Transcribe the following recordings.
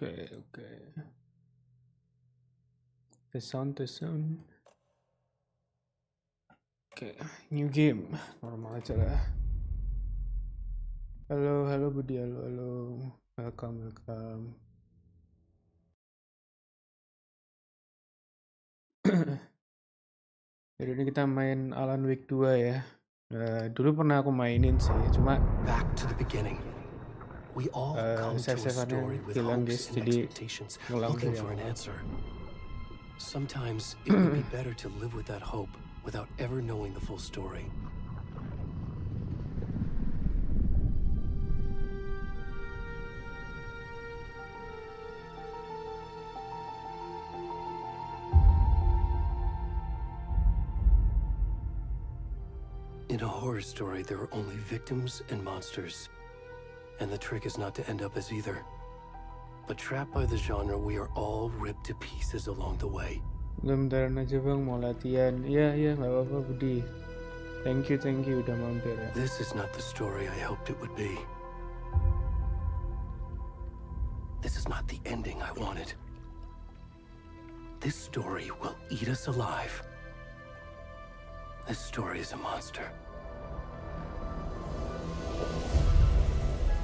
Oke. The sound. Oke, new game. Normal aja lah. Halo Budi, halo. Welcome. Jadi ini kita main Alan Wake 2 ya. Dulu pernah aku mainin sih, cuma back to the beginning. We all come to a story with hopes and expectations, looking for an answer. Sometimes it would be better to live with that hope without ever knowing the full story. In a horror story, there are only victims and monsters. And the trick is not to end up as either. But trapped by the genre, we are all ripped to pieces along the way. Bentaran aja bang, mau latihan. Iya, nggak apa-apa Budi. Thank you udah mampir ya. This is not the story I hoped it would be. This is not the ending I wanted. This story will eat us alive. This story is a monster.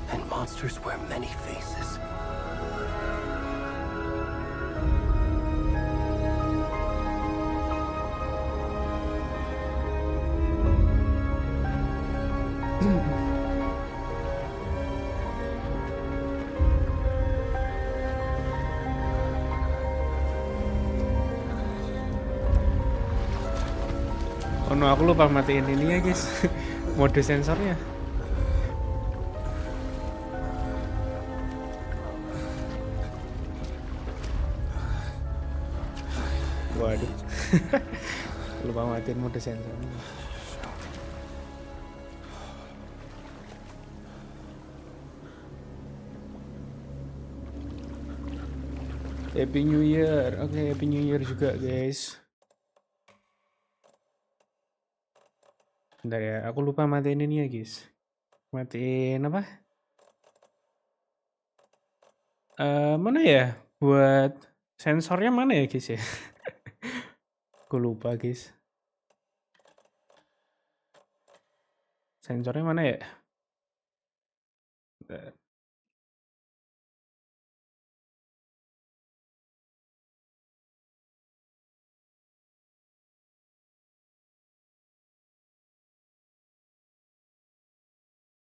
And monsters wear many faces. Oh no, aku lupa matiin ini ya guys. Mode sensornya. Waduh. Lupa matiin mode sensornya. Happy New Year. Oke, Happy New Year juga guys. Bentar ya, aku lupa matiin ini ya guys. Matiin apa? Mana ya? Buat sensornya mana ya guys ya? Aku lupa guys. Sensornya mana ya? Bentar.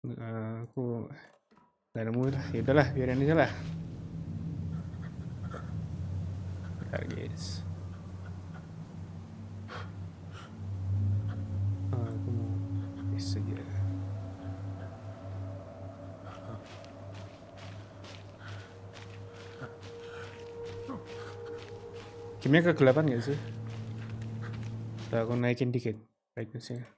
Aku nggak nemu lah. Yaudahlah, biarin aja lah. Bentar guys. Aku mau tes aja. Gamenya kegelapan nggak sih? Aku naikin dikit brightness-nya.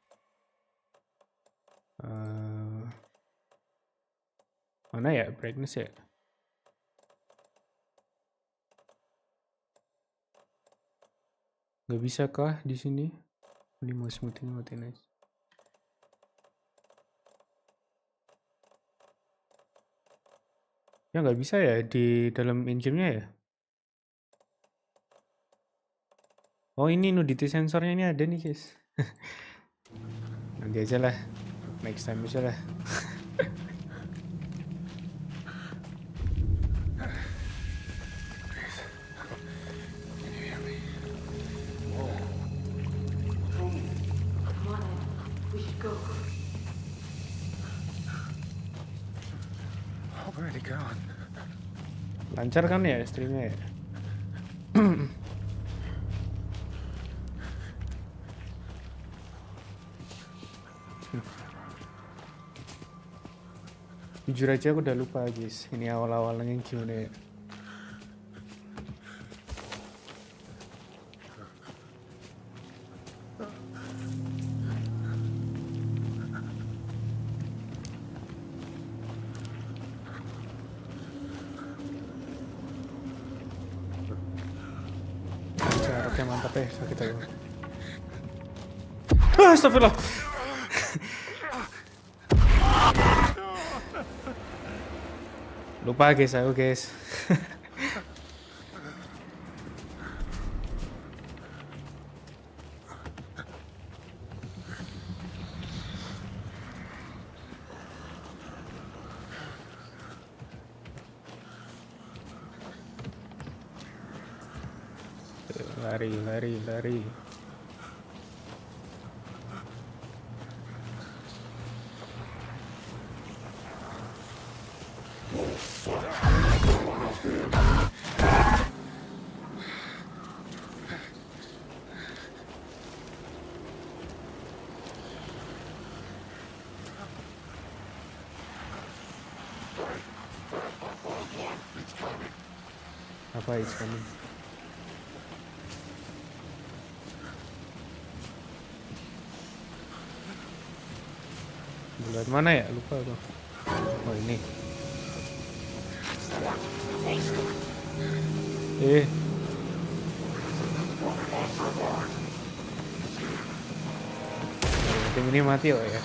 Mana ya brightness ya? Nggak bisa kah di sini? Ini mau smoothin matiin aja. Ya nggak bisa ya di dalam in-game-nya ya? Oh ini nudity sensornya ini ada nih guys. Nanti aja lah. Next time aja lah. Lancar kan ya streamnya ya? Jujur aja aku udah lupa guys, ini awal-awalnya gimana ya. Oke mantap ya, sakit aja. Astagfirullah. Lupa guys aku guys. Lari. Apa it's coming? Buat mana ya? Lupa aku. Oh ini. Tim ini mati oh ya.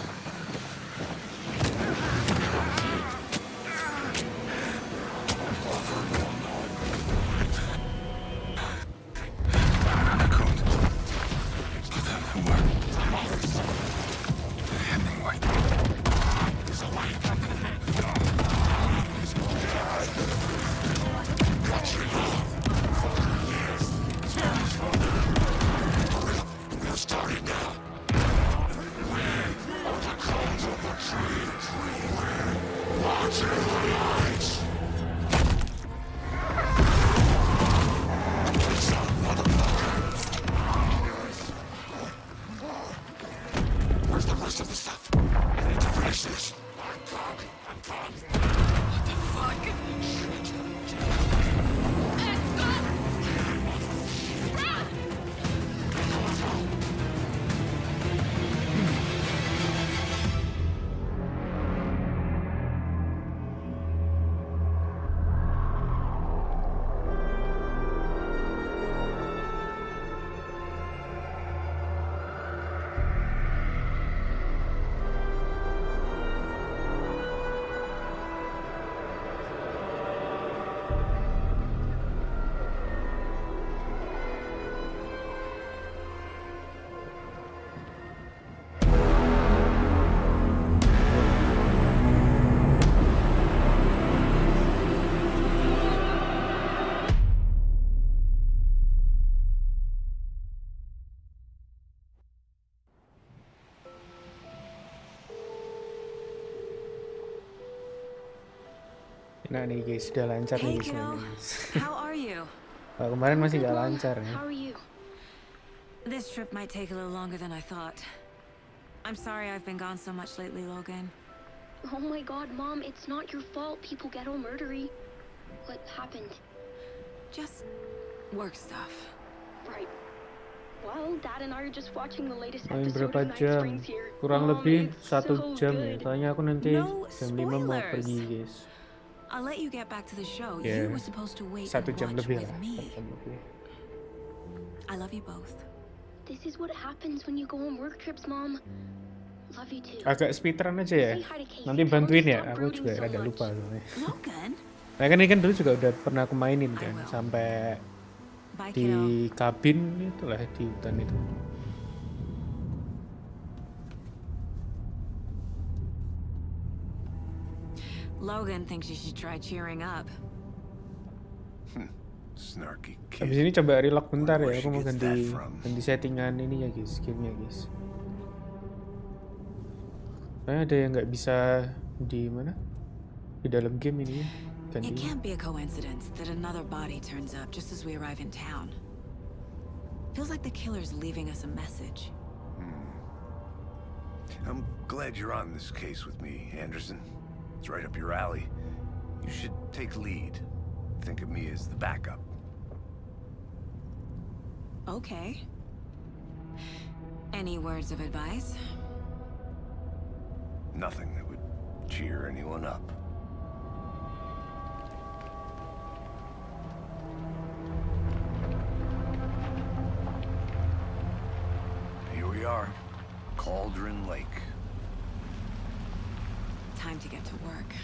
Nah nih guys, sudah lancar nih guys. How are you? Kemarin masih nggak lancar ya. How are you? This trip might take a little longer than I thought. I'm sorry I've been gone so much lately, Logan. Oh my god, Mom, it's not your fault people get all murdery. What happened? Just work stuff. Right. Well, Dad and I are just watching the latest episode Berapa of Night jam? Springs here. Kurang Mom, lebih it's 1 so jam ya. good. Soalnya aku nanti No jam 5 mau spoilers. pergi guys. I'll let you get back to the show. Yeah. You were supposed to wait 1 and jam watch lebih with lah. me. 1 jam lebih. I love you both. This is what happens when you go on work trips, Mom. Love you too. Agak speedrun aja ya. Say hi to Casey. Nanti Tell her bantuin to ya. stop Aku brooding juga so rada much. lupa soalnya. Logan? Nah kan ini kan dulu juga udah pernah aku mainin kan. I will. Sampai Bye, di kiddo. kabin itulah, di hutan itu. Logan thinks you should try cheering up. Snarky Habis kid. ini coba relock bentar Wonder ya. where Aku she mau gets ganti that from. settingan ini ya guys, gamenya guys. Soalnya ada yang nggak bisa di mana? Di dalam game ini ya. It Ganti. can't be a coincidence that another body turns up just as we arrive in town. Feels like the killer's leaving us a message. I'm glad you're on this case with me, Anderson. It's right up your alley. You should take lead. Think of me as the backup. Okay. Any words of advice? Nothing that would cheer anyone up. Here we are, Cauldron Lake. Time to get to work.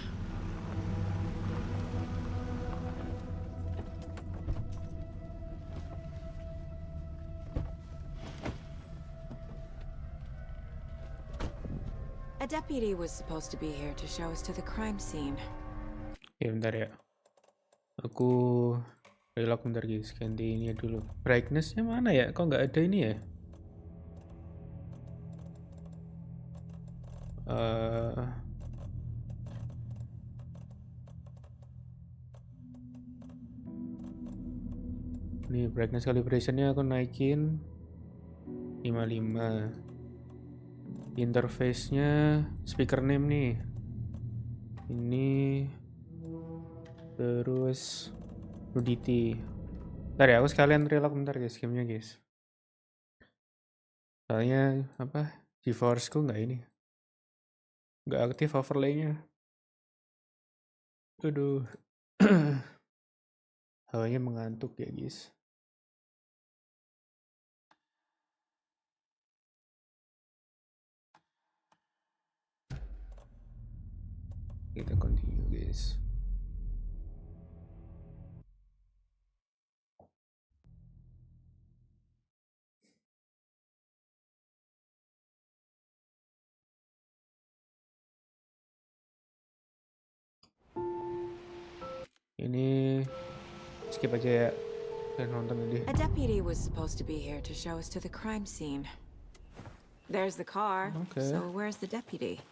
A deputy was supposed to be here to show us to the crime scene. Ya bentar ya. Aku Relock bentar guys, ganti ini dulu. Brightness-nya mana ya? Kok nggak ada ini ya? Nih brightness calibration-nya aku naikin 55. Interface-nya speaker name nih. Ini terus nudity. Bentar ya, aku sekalian relock bentar guys gamenya guys. Soalnya apa? GeForce-ku nggak ini. Nggak aktif overlay-nya. Aduh. Hawanya mengantuk ya guys. Kita continue guys. Ini skip aja ya. Dan nonton aja. A deputy was supposed to be here to show us to the crime scene. There's the car. Okay. So where's the deputy?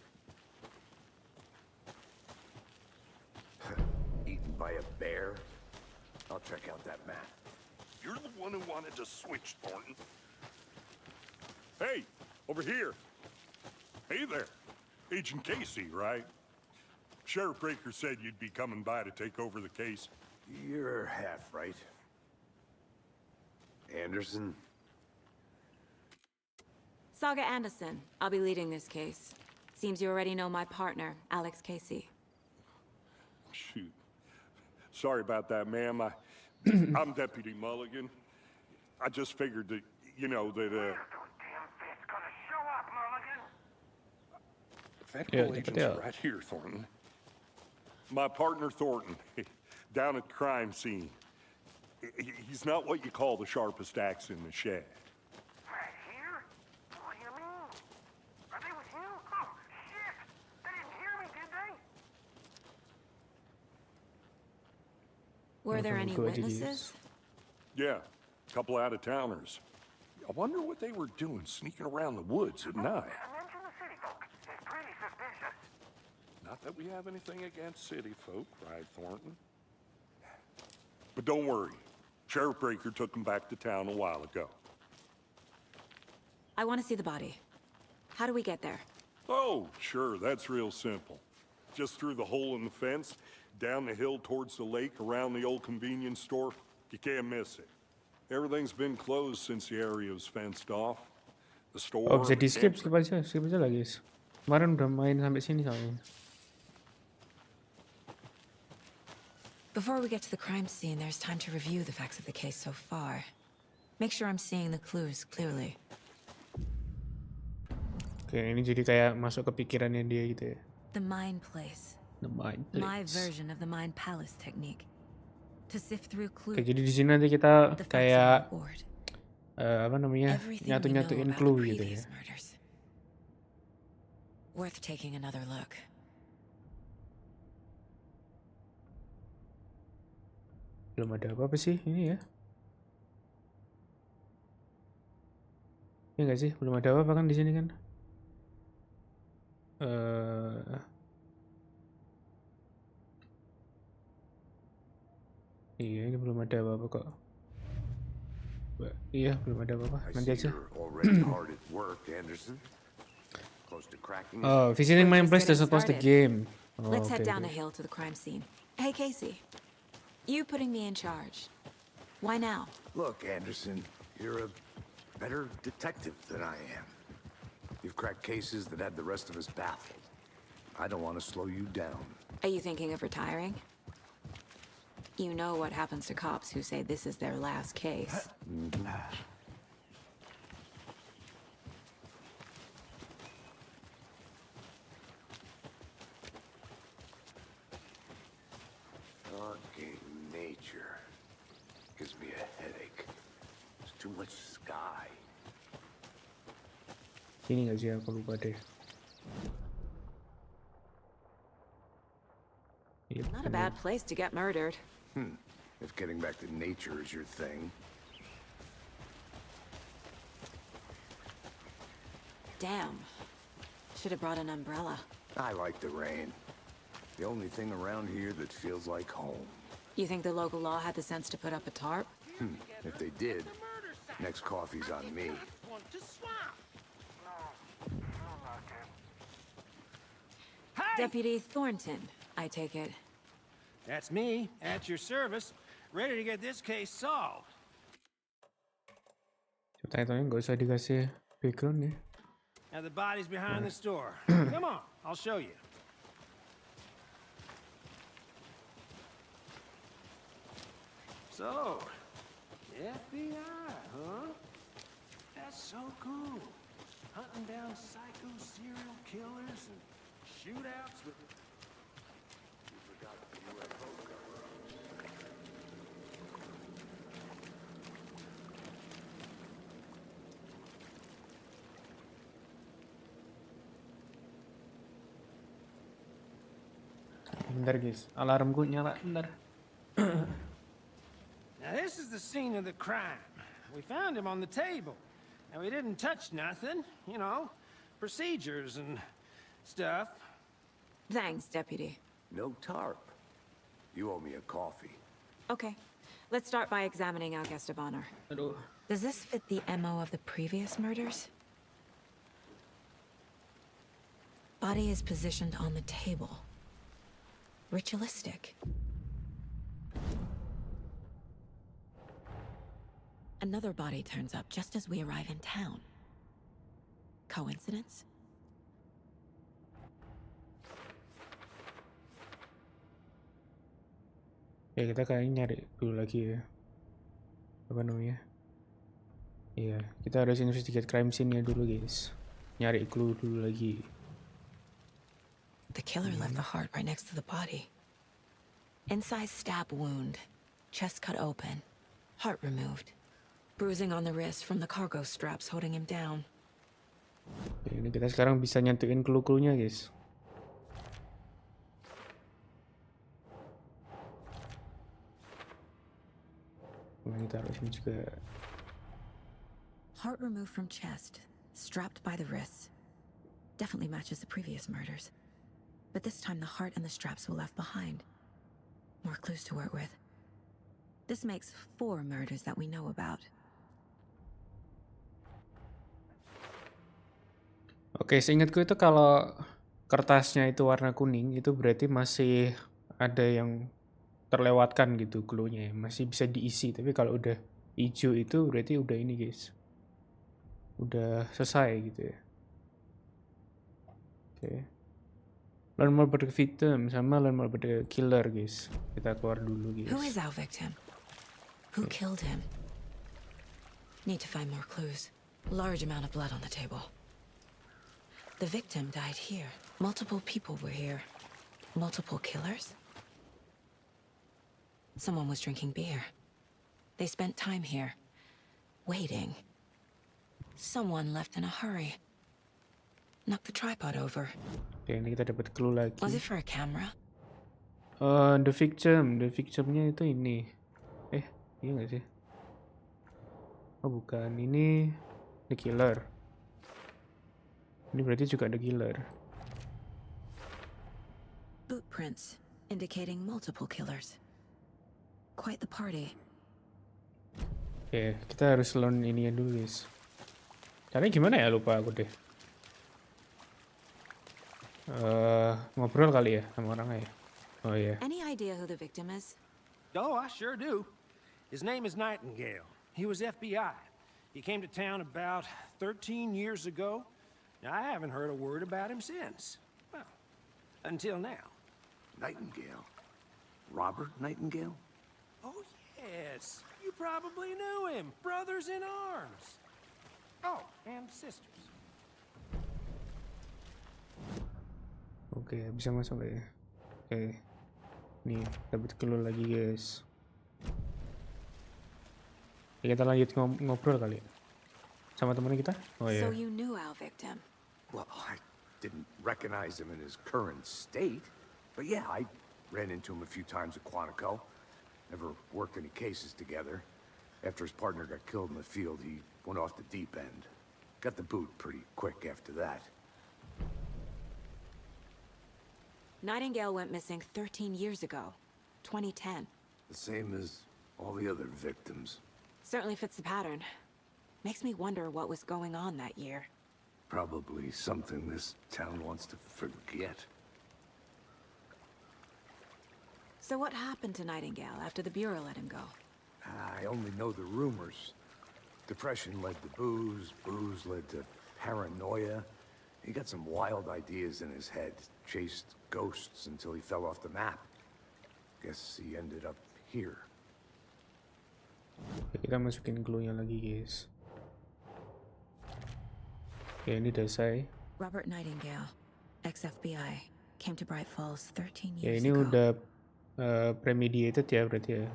Eaten by a bear? I'll check out that map. You're the one who wanted to switch, Thornton. Hey, over here. Hey there. Agent Casey, right? Sheriff Breaker said you'd be coming by to take over the case. You're half right. Anderson? Saga Anderson. I'll be leading this case. Seems you already know my partner, Alex Casey. Shoot. Sorry about that, ma'am. I'm Deputy Mulligan. I just figured that, you know, that, Federal agent's right here, Thornton. My partner, Thornton, down at the crime scene. He's not what you call the sharpest axe in the shed. Right here? What do you mean? Are they with you? Oh, shit! They didn't hear me, did they? Were there any witnesses? Yeah, a couple out-of-towners. I wonder what they were doing sneaking around the woods at night. Mention the city folk. It's pretty suspicious. Not that we have anything against city folk, right, Thornton? But don't worry. Sheriff Breaker took him back to town a while ago. I want to see the body. How do we get there? Oh, sure, that's real simple. Just through the hole in the fence, down the hill towards the lake, around the old convenience store. You can't miss it. Everything's been closed since the area was fenced off. The store... Oh, bisa di skip aja lah guys. Kemarin udah main sampai sini soalnya. Before we get to the crime scene, there's time to review the facts of the case so far. Make sure I'm seeing the clues clearly. Oke, ini jadi kayak masuk ke pikirannya dia gitu ya. The Mind Place. The Mind Place. My version of the Mind Palace technique. To sift through clues. Oke, jadi di sini nanti kita kayak apa namanya? Nyatu-nyatuin clue gitu ya. Worth taking another look. Belum ada apa-apa sih ini ya. Ya nggak sih, belum ada apa-apa kan di sini kan. Iya, ini belum ada apa-apa kok. Iya, belum ada apa-apa. Nanti aja. Oh, visiting my place doesn't pause the game. Oh, Let's head down the hill to the crime scene. Hey, Casey. You putting me in charge. Why now? Look, Anderson, you're a better detective than I am. You've cracked cases that had the rest of us baffled. I don't want to slow you down. Are you thinking of retiring? You know what happens to cops who say this is their last case. Fucking nature gives me a headache. There's too much sky. Ini nggak sih, aku lupa deh. Not a bad place to get murdered. if getting back to nature is your thing. Damn. Should have brought an umbrella. I like the rain. The only thing around here that feels like home. You think the local law had the sense to put up a tarp? If they did, next coffee's on me. Deputy Thornton, I take it. That's me, at your service, ready to get this case solved. Tanya-tanya nggak usah dikasih background ya. Now the body's behind the store. Come on, I'll show you. So, FBI, huh? That's so cool. Hunting down psycho serial killers and shootouts with... You forgot the UFO cover. Bentar guys, alarmku nyala bentar. Now this is the scene of the crime. We found him on the table. And we didn't touch nothing, you know, procedures and stuff. Thanks, Deputy. No tarp. You owe me a coffee. Okay, let's start by examining our guest of honor. Aduh. Does this fit the MO of the previous murders? Body is positioned on the table. Ritualistic. Another body turns up just as we arrive in town. Coincidence? Ya kita kayaknya nyari dulu lagi ya. Apa namanya? Iya, kita harus investigate crime scene-nya dulu guys. Nyari clue dulu lagi. The killer left the heart right next to the body. Incised stab wound, chest cut open, heart removed. Bruising on the wrist from the cargo straps holding him down. Oke, ini kita sekarang bisa nyentuhin clue-cluenya guys. Nah, kita harus ini juga. Heart removed from chest, strapped by the wrists. Definitely matches the previous murders. But this time the heart and the straps were left behind. More clues to work with. This makes 4 murders that we know about. Oke, seingatku itu kalau kertasnya itu warna kuning, itu berarti masih ada yang terlewatkan gitu clue-nya, masih bisa diisi. Tapi kalau udah hijau itu berarti udah ini guys, udah selesai gitu ya. Oke, learn more about the victim sama learn more about the killer guys. Kita keluar dulu guys. Who is our victim? Who killed him? Need to find more clues. Large amount of blood on the table. The victim died here. Multiple people were here. Multiple killers? Someone was drinking beer. They spent time here. Waiting. Someone left in a hurry. Knocked the tripod over. Oke, ini kita dapat clue lagi. Was it for a camera? The victimnya itu ini. Iya nggak sih? Oh bukan, ini the killer. Ini berarti juga the killer. Boot prints indicating multiple killers. Quite the party. Oke, kita harus learn ininya dulu guys. Caranya gimana ya, lupa aku deh. Ngobrol kali ya sama orangnya ya. Oh iya. Any idea who the victim is? Oh, I sure do. His name is Nightingale. He was FBI. He came to town about 13 years ago. Now, I haven't heard a word about him since. Well, until now. Nightingale? Robert Nightingale? Oh, yes. You probably knew him. Brothers in arms. Oh, and sisters. Oke, bisa masuk nggak ya? Oke. Nih, dapat clue lagi guys. Ya, kita lanjut ngobrol kali ya. Sama temen kita? Oh iya. So you knew our victim. Well, I didn't recognize him in his current state. But yeah, I ran into him a few times at Quantico. ever worked any cases together. After his partner got killed in the field, he went off the deep end. Got the boot pretty quick after that. Nightingale went missing 13 years ago, 2010. The same as all the other victims. Certainly fits the pattern. Makes me wonder what was going on that year. Probably something this town wants to forget. So what happened to Nightingale after the Bureau let him go? I only know the rumors. Depression led to booze, booze led to paranoia. He got some wild ideas in his head, chased ghosts until he fell off the map. Guess he ended up here. Kita masukin clue-nya lagi, guys. Oke, ini udah selesai. Robert Nightingale, ex-FBI, came to Bright Falls 13 Ya, years ini ago. udah premeditated ya berarti ya.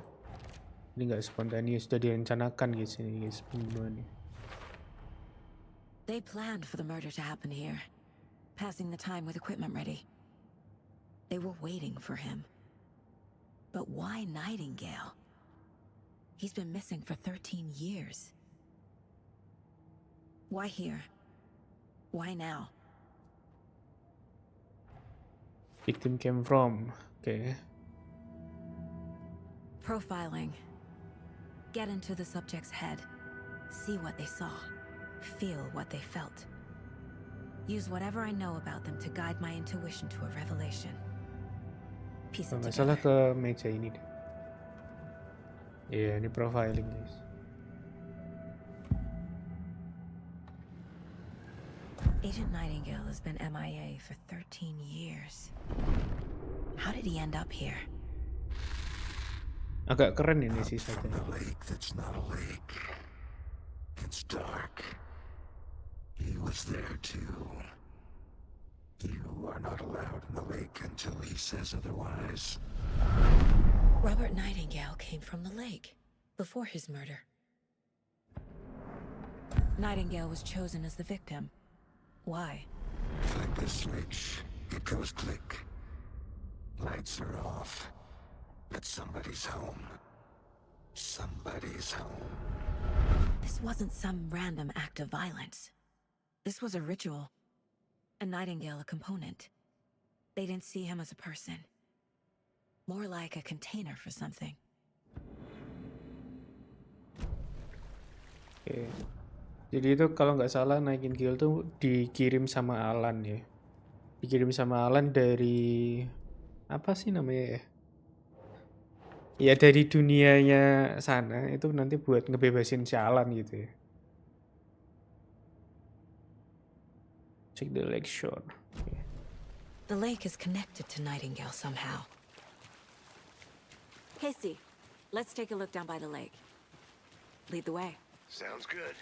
Ini nggak spontaneous, sudah direncanakan guys ini guys pembunuhannya. They planned for the murder to happen here, passing the time with equipment ready. They were waiting for him. But why Nightingale? He's been missing for 13 years. Why here? Why now? Victim came from. Oke. Profiling. Get into the subject's head. See what they saw. Feel what they felt. Use whatever I know about them to guide my intuition to a revelation. Piece it Nggak salah together. ke meja ini deh. Iya, ini profiling guys. Agent Nightingale has been MIA for 13 years. How did he end up here? Agak keren ini sih Saga. Lake that's not a lake. It's dark. He was there too. You are not allowed in the lake until he says otherwise. Robert Nightingale came from the lake before his murder. Nightingale was chosen as the victim. Why? Like the switch, it goes click. Lights are off. But somebody's home. Somebody's home. This wasn't some random act of violence. This was a ritual. And Nightingale a component. They didn't see him as a person. More like a container for something. Oke. Jadi itu kalau nggak salah Nightingale tuh dikirim sama Alan ya. Dikirim sama Alan dari apa sih namanya ya? Ya dari dunianya sana itu nanti buat ngebebasin si Alan gitu ya. Check the lake shore. Okay. The lake is connected to Nightingale somehow. Casey, let's take a look down by the lake. Lead the way. Sounds good.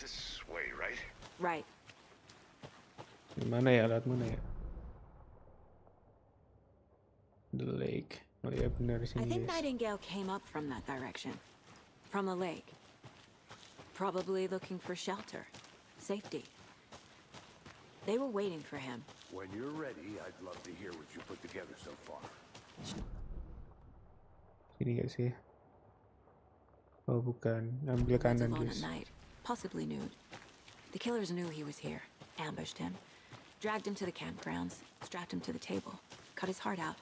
This way, right? Right. Mana ya alat mana ya? The lake. Oh ya benar I sini think guys. Nightingale came up from that direction. From the lake. Probably looking for shelter. Safety. They were waiting for him. When you're ready, I'd love to hear what you put together so far. Sini gak sih? Oh bukan, ambil He's kanan alone at guys. night, possibly nude. The killers knew he was here, ambushed him, dragged him to the campgrounds, strapped him to the table, cut his heart out.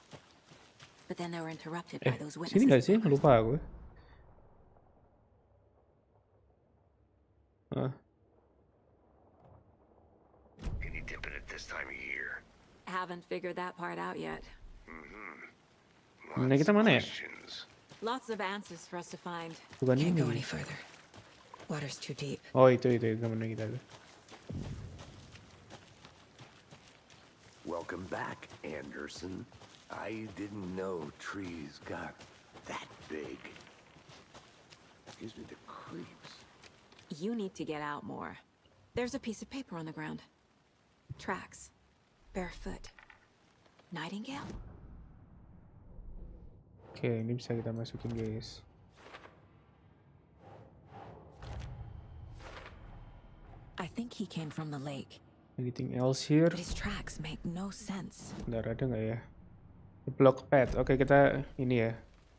But then they were interrupted by those Sini gak witnesses. sih? Lupa aku. Ah, Can you dip it at this time of year? Haven't figured that part out yet. Nah, kita mana ya? Lots of answers for us to find. Bukan Can't go ini. any further. Water's too deep. Oh itu temen kita tuh. Welcome back, Anderson. I didn't know trees got that big. Gives me the creeps. You need to get out more. There's a piece of paper on the ground. Tracks. Barefoot. Nightingale? Oke, ini bisa kita masukin guys. I think he came from the lake. Anything else here? But his tracks make no sense. Bentar, ada nggak ya? Block pad. Oke, kita ini ya.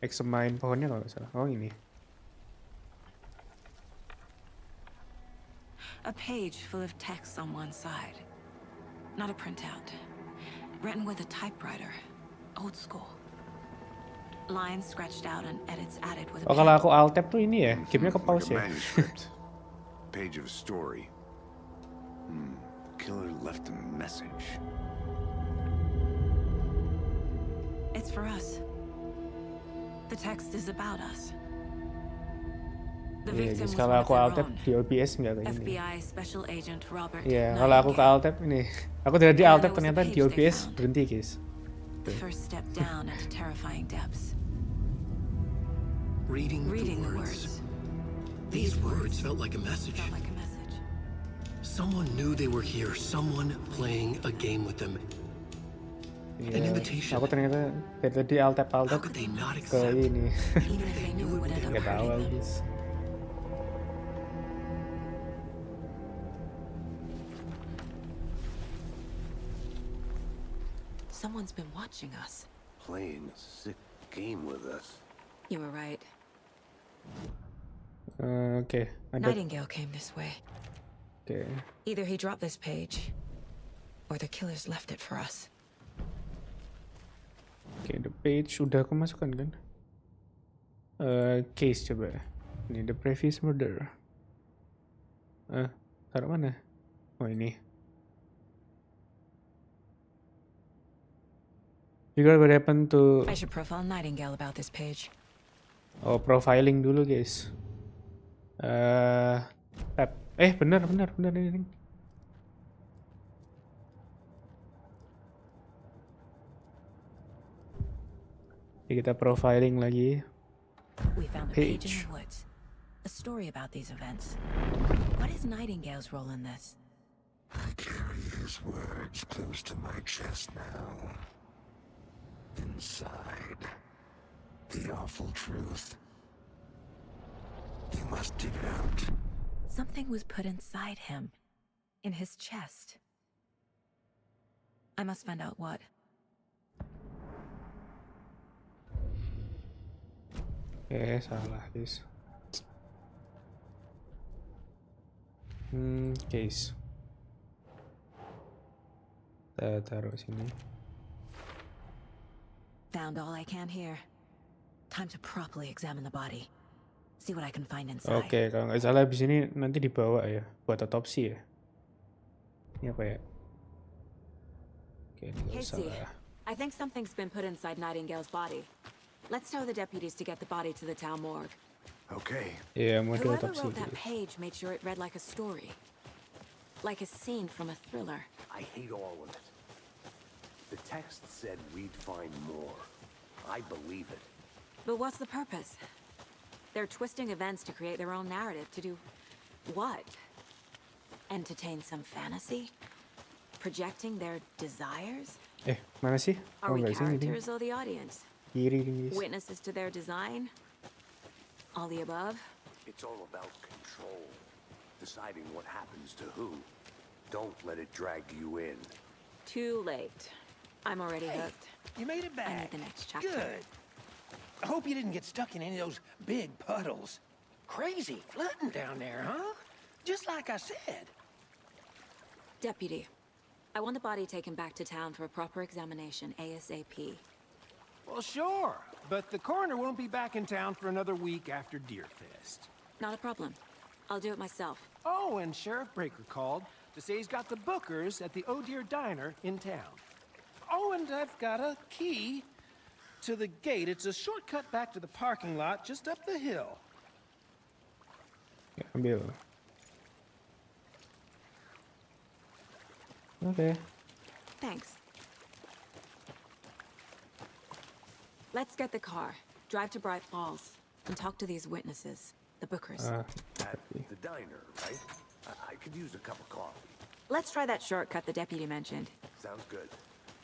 examine pohonnya kalau nggak salah. Oh ini. A page full of text on one side. Not a printout. Written with a typewriter. Old school. Lines scratched out and edits added with a Oh kalau aku alt tab tuh ini ya, gamenya ke pause ya. Page of a story. The killer left a message. It's for us. The text is about us. The victim was kalau one of aku their alt tab own. di OBS nggak kayak gini. FBI Special Agent Robert. Iya, kalau aku ke alt tab ini, aku udah di alt tab ternyata di OBS berhenti guys. First step down into terrifying depths. Reading the words. These words felt like a message. Someone knew they were here. Someone playing a game with them. An invitation. Aku ternyata dari tadi alt tab ke ini. Nggak tahu guys. Someone's been watching us. Playing a sick game with us. You were right. Okay. Nightingale came this way. Okay. Either he dropped this page, or the killers left it for us. Okay, the page udah aku masukkan kan? Case coba. Ini the previous murder. Taruh mana? Oh ini. Figure what happened to. I should profile Nightingale about this page. Oh, profiling dulu guys. Tab. Benar ini. Kita profiling lagi. We found a page in the woods. A story about these events. What is Nightingale's role in this? I carry his words close to my chest now. Inside, the awful truth. You must dig it out. Something was put inside him. In his chest. I must find out what. Salah guys. Case. Kita taruh sini. Found all I can here. Time to properly examine the body. See what I can find inside. Oke, kalau nggak salah abis ini nanti dibawa ya buat otopsi ya. Ini apa ya? Oke, ini nggak salah. I think something's been put inside Nightingale's body. Let's tell the deputies to get the body to the town morgue. Okay. Iya, mau Whoever diotopsi. wrote that page made sure it read like a story. Like a scene from a thriller. I hate all of it. The text said we'd find more. I believe it. But what's the purpose? They're twisting events to create their own narrative. To do what? Entertain some fantasy? Projecting their desires? Mana sih? Are we nggak sih ini. characters or the audience? Kiri ini. Witnesses to their design? All the above? It's all about control. Deciding what happens to who. Don't let it drag you in. Too late. I'm already hooked. You made it back. I need the next chapter. Good. I hope you didn't get stuck in any of those big puddles. Crazy flooding down there, huh? Just like I said. Deputy, I want the body taken back to town for a proper examination ASAP. Well, sure. But the coroner won't be back in town for another week after Deerfest. Not a problem. I'll do it myself. Oh, and Sheriff Breaker called to say he's got the bookers at the Oh Dear Diner in town. Oh, and I've got a key to the gate. It's a shortcut back to the parking lot just up the hill. Ya, ambil. Okay. Thanks. Let's get the car, drive to Bright Falls, and talk to these witnesses, the bookers. At the diner, right? I could use a cup of coffee. Let's try that shortcut the deputy mentioned. Sounds good.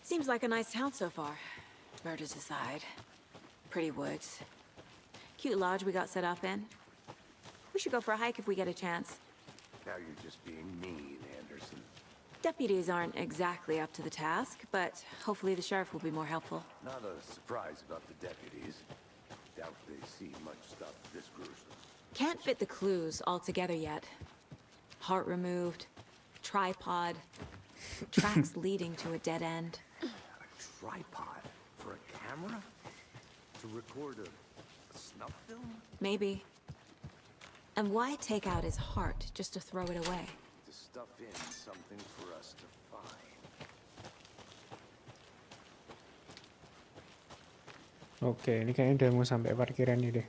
Seems like a nice town so far. Murders aside. Pretty woods. Cute lodge we got set up in. We should go for a hike if we get a chance. Now you're just being mean, Anderson. Deputies aren't exactly up to the task, but hopefully the sheriff will be more helpful. Not a surprise about the deputies. Doubt they see much stuff this gruesome. Can't fit the clues all together yet. Heart removed, tripod, tracks leading to a dead end. A tripod for a camera? To record a snuff film? Maybe. And why take out his heart just to throw it away? To stuff in something for us to find. Oke, ini kayaknya udah mau sampai parkiran nih deh.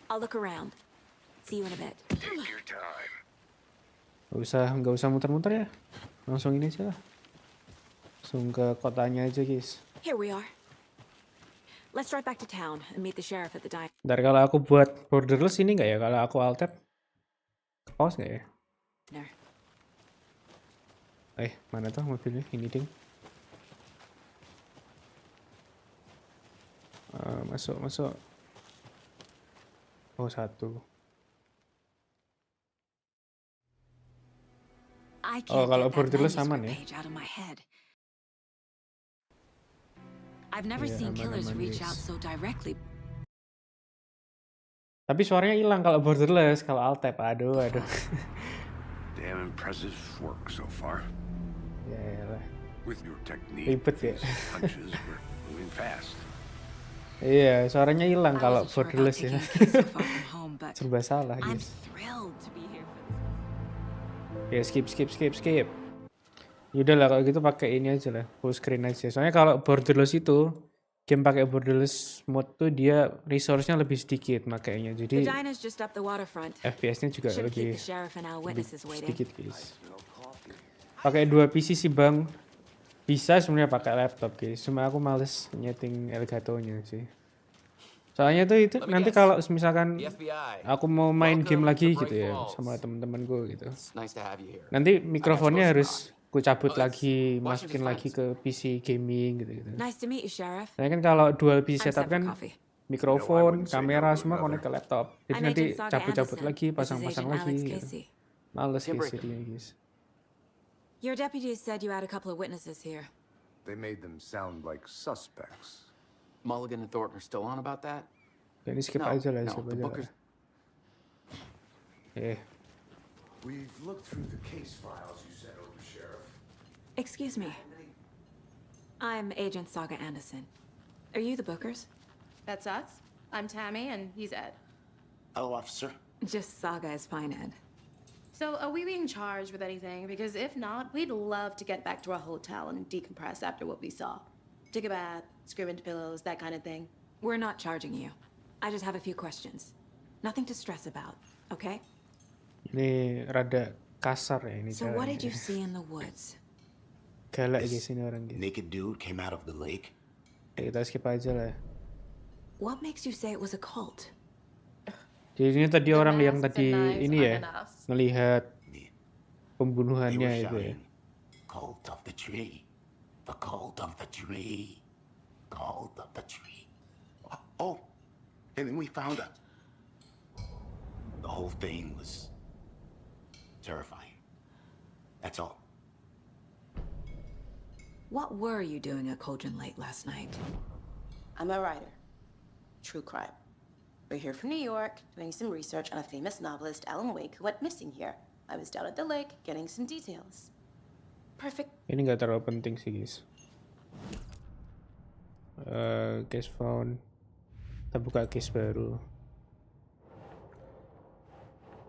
I'll look around. See you in a bit. Take your time. Nggak usah muter-muter ya. Langsung ini aja lah. Langsung ke kotanya aja, guys. Here we are. Let's drive back to town and meet the sheriff at the diner. Ntar kalau aku buat borderless ini nggak ya? Kalau aku alt tab, pause nggak ya? Mana tuh mobilnya? Ini ding. Masuk. Oh, satu. Oh, kalau borderless aman ya? I've never Iya, seen killers aman-aman, reach out guys. so directly. Tapi suaranya hilang kalau borderless, kalau alt tab. Aduh. Damn impressive work so far. Ya lah. With your technique, Ribet ya. these punches were moving fast. Iya, suaranya hilang I kalau wasn't sure about borderless ya. taking a case so far from home, but Serba salah, I'm guys. thrilled to be here for this. Ya, skip. Yaudah lah kalau gitu pakai ini aja lah, full screen aja. Soalnya kalau borderless itu, game pakai borderless mode tuh dia resource-nya lebih sedikit makanya. The Jadi diner's just up the waterfront. FPS-nya juga Should keep lebih the sheriff and our witnesses waiting. sedikit, guys. Pakai 2 PC sih bang, bisa sebenarnya pakai laptop, guys. Cuma aku males nyeting Elgato-nya sih. Soalnya tuh itu nanti kalau misalkan aku mau main game lagi gitu ya sama temen-temenku gitu. Nanti mikrofonnya harus ku cabut lagi, masukin lagi ke PC gaming gitu. Nice to meet you, Sheriff. Nah kan kalau dual PC I'm setup set for kan coffee. mikrofon, kamera semua connect ke laptop. Jadi I'm nanti Agent Saga cabut-cabut Anderson. lagi, This is pasang-pasang Agent lagi. Alex Gitu. Casey. Males guys jadinya guys. Your deputies said you had a couple of witnesses here. They made them sound like suspects. Mulligan and Thornton are still on about that? Jadi skip aja lah, skip aja lah. We've looked through the case files you sent over, Sheriff. Excuse me. I'm Agent Saga Anderson. Are you the bookers? That's us. I'm Tammy, and he's Ed. Hello, officer. Just Saga is fine, Ed. So, are we being charged with anything? Because if not, we'd love to get back to our hotel and decompress after what we saw. Take a bath, scream into pillows, that kind of thing. We're not charging you. I just have a few questions. Nothing to stress about, okay? Ini rada kasar ya ini. So what did you see in the woods? Galak guys ini orang guys. Naked dude came out of the lake. Kita skip aja lah. What makes you say it was a cult? Jadi ini tadi orang yang tadi ini ya ngelihat pembunuhannya itu ya. Cult of the tree. The cult of the tree. Cult of the tree. Oh, and then we found it. The whole thing was terrifying. That's all. What were you doing at Cauldron Lake last night? I'm a writer. True crime. We're here from New York, doing some research on a famous novelist, Alan Wake, who went missing here. I was down at the lake, getting some details. Perfect. Ini nggak terlalu penting sih guys. Case found. Kita buka case baru.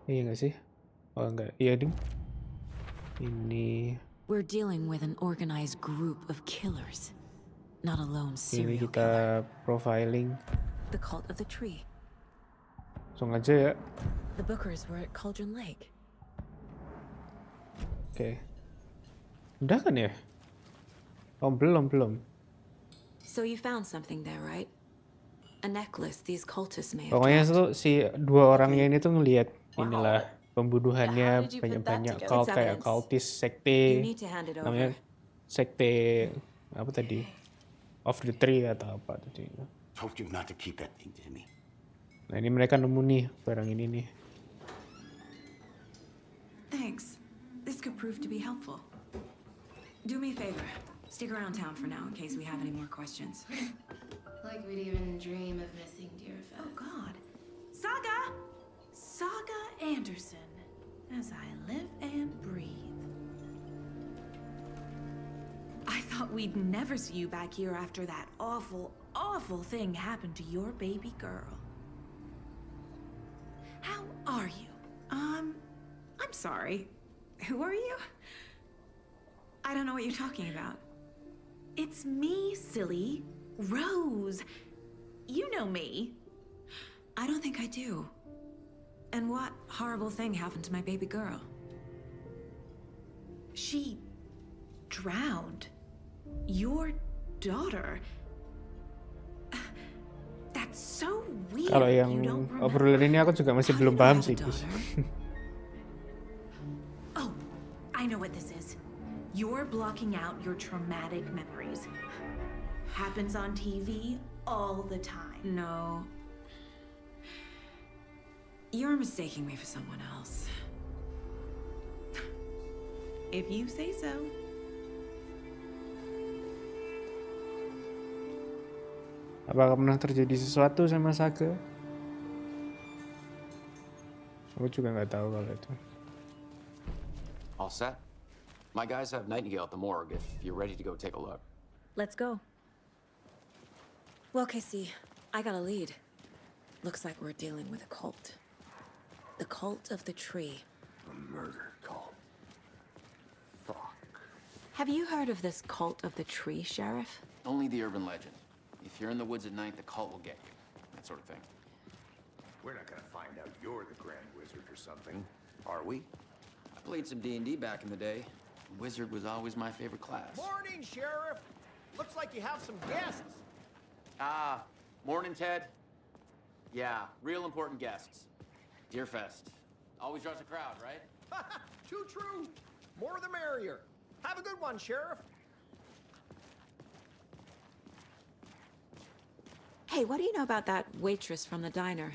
Iya nggak sih? Oh enggak, iya ding. Ini. We're dealing with an organized group of killers, not a lone Ini serial kita killer. profiling. The cult of the tree. Langsung aja ya. The bookers were at Cauldron Lake. Oke. Udah kan ya? Oh belum. So you found something there, right? A necklace these cultists may have Pokoknya dropped. tuh si dua orangnya ini tuh ngelihat inilah pembunuhannya banyak-banyak cult kayak cultist sekte. You need to hand it over. Namanya sekte apa tadi? Of the Tree atau apa tadi? Told you not to keep that thing to me. Nah ini mereka nemu nih barang ini nih. Thanks. This could prove to be helpful. Do me a favor. Stick around town for now in case we have any more questions. Like we'd even dream of missing dear Fez. Oh God. Saga Anderson. As I live and breathe. I thought we'd never see you back here after that awful, awful thing happened to your baby girl. How are you? I'm sorry. Who are you? I don't know what you're talking about. It's me, silly. Rose. You know me. I don't think I do. And what horrible thing happened to my baby girl? She drowned. Your daughter. That's so weird. Kalau yang obrolan ini aku juga masih belum paham sih, Gus. Oh, I know what this is. You're blocking out your traumatic memories. Happens on TV all the time. No. You're mistaking me for someone else. If you say so. Apakah pernah terjadi sesuatu sama Saga? Aku juga nggak tahu kalau itu. All set? My guys have Nightingale at the morgue if you're ready to go take a look. Let's go. Well, Casey, I got a lead. Looks like we're dealing with a cult. The cult of the tree. A murder cult. Fuck. Have you heard of this cult of the tree, Sheriff? Only the urban legend. If you're in the woods at night, the cult will get you. That sort of thing. We're not gonna find out you're the Grand Wizard or something, are we? I played some D&D back in the day. Wizard was always my favorite class. Morning, Sheriff. Looks like you have some guests. Morning, Ted. Yeah, real important guests. Deerfest. Always draws a crowd, right? Too true. More the merrier. Have a good one, Sheriff. Hey, what do you know about that waitress from the diner?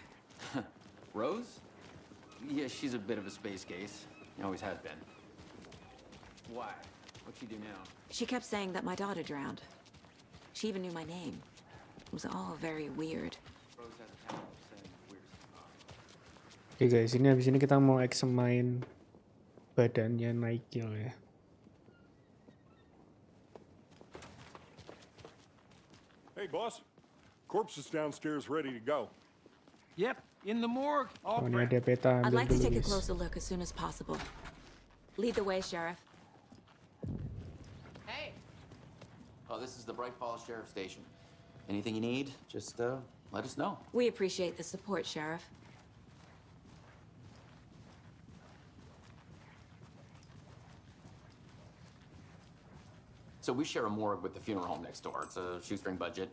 Rose? Yeah, she's a bit of a space case. Always has been. Why? What'd she do now? She kept saying that my daughter drowned. She even knew my name. It was all very weird. Rose has a talent of saying weird stuff. Oke guys, ini abis ini kita mau examine badannya Nigel ya. Hey, boss. Corpse is downstairs ready to go. Yep, in the morgue. All Ini ada peta. I'd like to take a guys. closer look as soon as possible. Lead the way, Sheriff. Hey! Oh, this is the Bright Falls Sheriff Station. Anything you need, just let us know. We appreciate the support, Sheriff. So we share a morgue with the funeral home next door. It's a shoestring budget.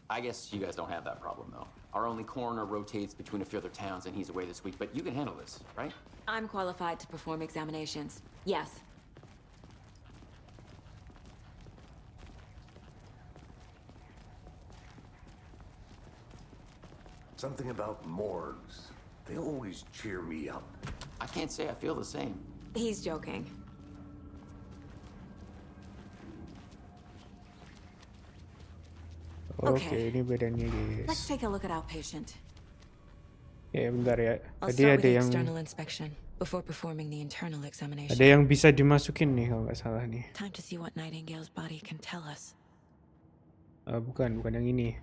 I guess you guys don't have that problem, though. Our only coroner rotates between a few other towns, and he's away this week. But you can handle this, right? I'm qualified to perform examinations. Yes. Something about morgues. They always cheer me up. I can't say I feel the same. He's joking. Oke, ini badannya Let's guys. take a look at our patient. Ya bentar ya. I'll Tadi start with ada the yang external inspection before performing the internal examination. ada yang bisa dimasukin nih kalau nggak salah nih. Time to see what Nightingale's body can tell us. Bukan yang ini.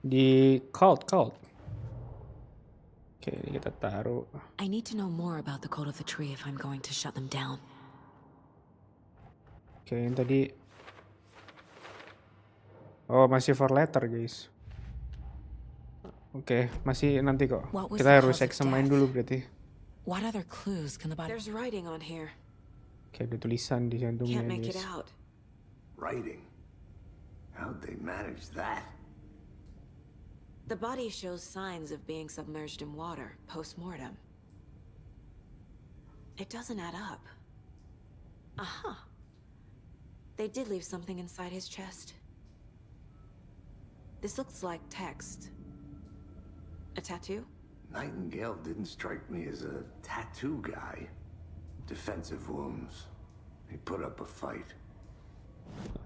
Di cult. Oke, ini kita taruh. I need to know more about the cult of the tree if I'm going to shut them down. Oke, yang tadi. Oh, masih for letter, guys. Oke, masih nanti kok. Kita harus examine dulu berarti. What other clues can the body? There's writing on here. Oke, ada tulisan di jantungnya, Can't make it guys. out. Writing? How'd they manage that? The body shows signs of being submerged in water post-mortem. It doesn't add up. Aha. They did leave something inside his chest. This looks like text. A tattoo? Nightingale didn't strike me as a tattoo guy. Defensive wounds. He put up a fight.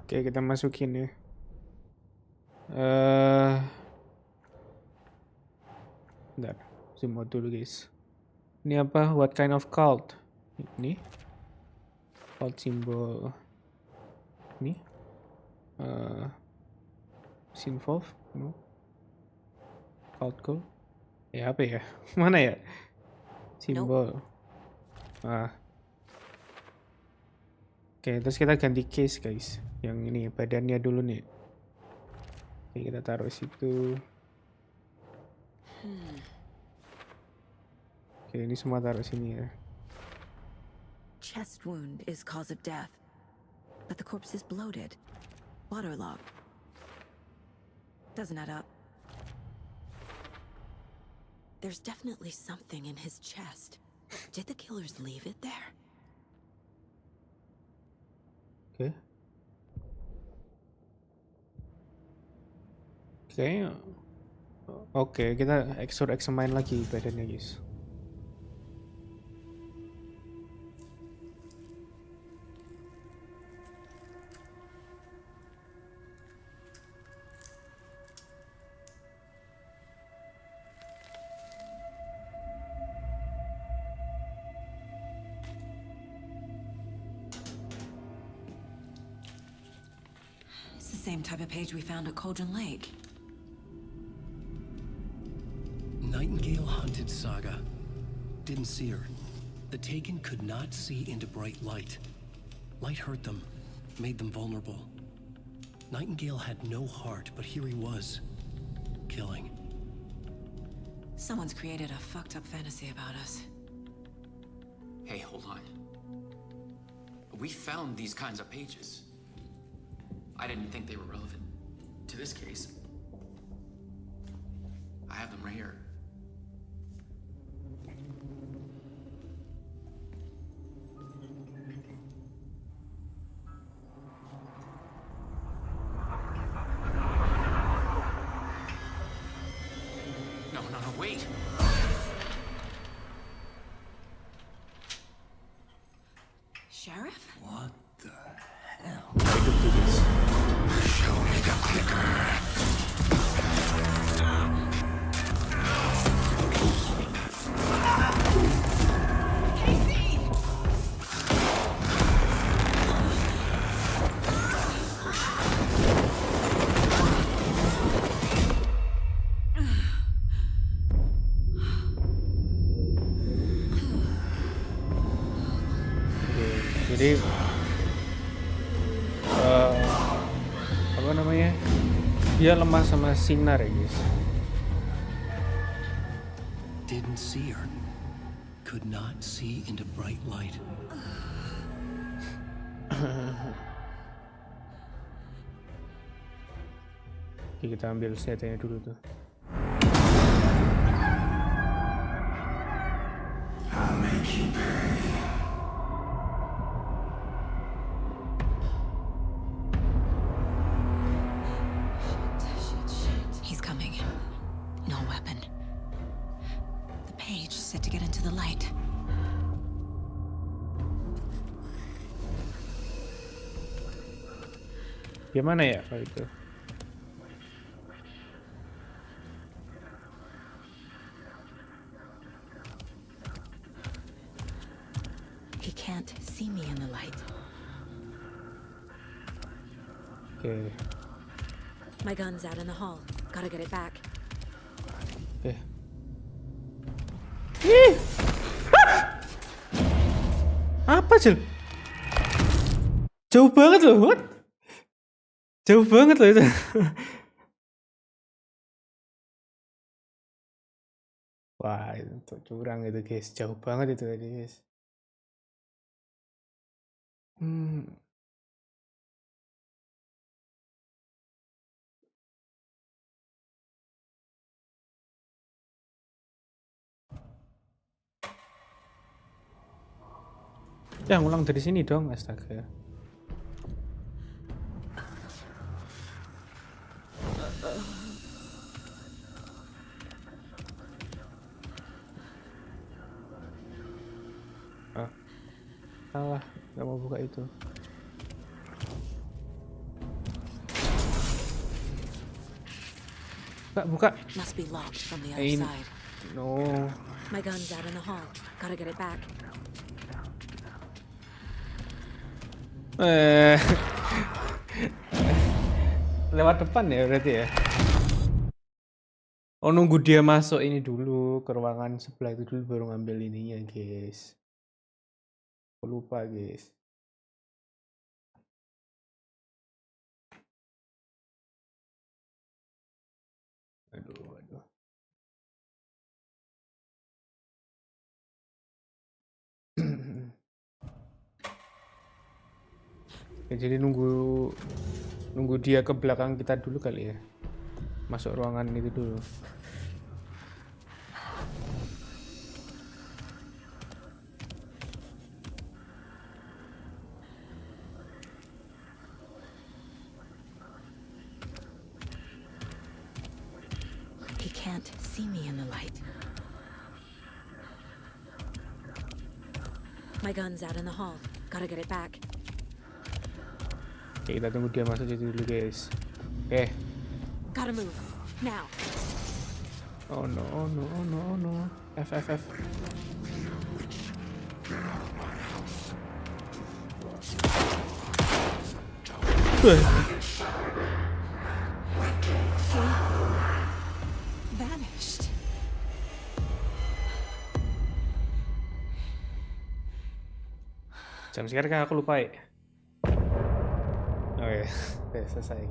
Oke, kita masukin ya. Bentar, zoom out dulu guys. Ini apa? What kind of cult? Ini cult symbol. Ini involve? No. Cult goal? Ya apa ya? Mana ya? Simbol. Oke, terus kita ganti case guys. Yang ini badannya dulu nih. Oke, kita taruh situ. Oke, ini semua taruh sini ya. Chest wound is cause of death, but the corpse is bloated, waterlogged. Doesn't add up. There's definitely something in his chest. Did the killers leave it there? Oke, kita examine lagi badannya guys. It's the same type of page we found at Cauldron Lake. Nightingale hunted Saga. Didn't see her. The Taken could not see into bright light. Light hurt them, made them vulnerable. Nightingale had no heart, but here he was, killing. Someone's created a fucked up fantasy about us. Hey, hold on. We found these kinds of pages. I didn't think they were relevant to this case. I have them right here. No, wait. Sheriff? What the hell? Show me the clicker. Jadi apa namanya, dia lemah sama sinar ya guys. Didn't see her. Could not see into bright light. Oke, kita ambil senjatanya dulu tuh. I'll make you pay. He's coming. No weapon. The page set to get into the light. Gimana ya kalau itu? He can't see me in the light. Oke. My gun's out in the hall. Gotta get it back. Oke. Apa sih? Jauh banget loh, what? Jauh banget loh itu. Wah, itu curang itu guys, jauh banget itu tadi guys. Ya ngulang dari sini dong, astaga. Salah, nggak mau buka itu. Buka. Must be locked from the other Ain't. side. No. My gun's out in the hall. Gotta get it back. Lewat depan ya berarti ya. Oh, nunggu dia masuk ini dulu ke ruangan sebelah itu dulu baru ngambil ininya, guys. Aku lupa, guys. Aduh. Ya, jadi nunggu dia ke belakang kita dulu kali ya. Masuk ruangan itu dulu. He can't see me in the light. My gun's out in the hall. Gotta get it back. Oke, kita tunggu dia masuk situ dulu, guys. Oke. Gotta move now. Oh no. F. Vanished. Jam sekarang kan aku lupa ya. Oh ya, udah selesai.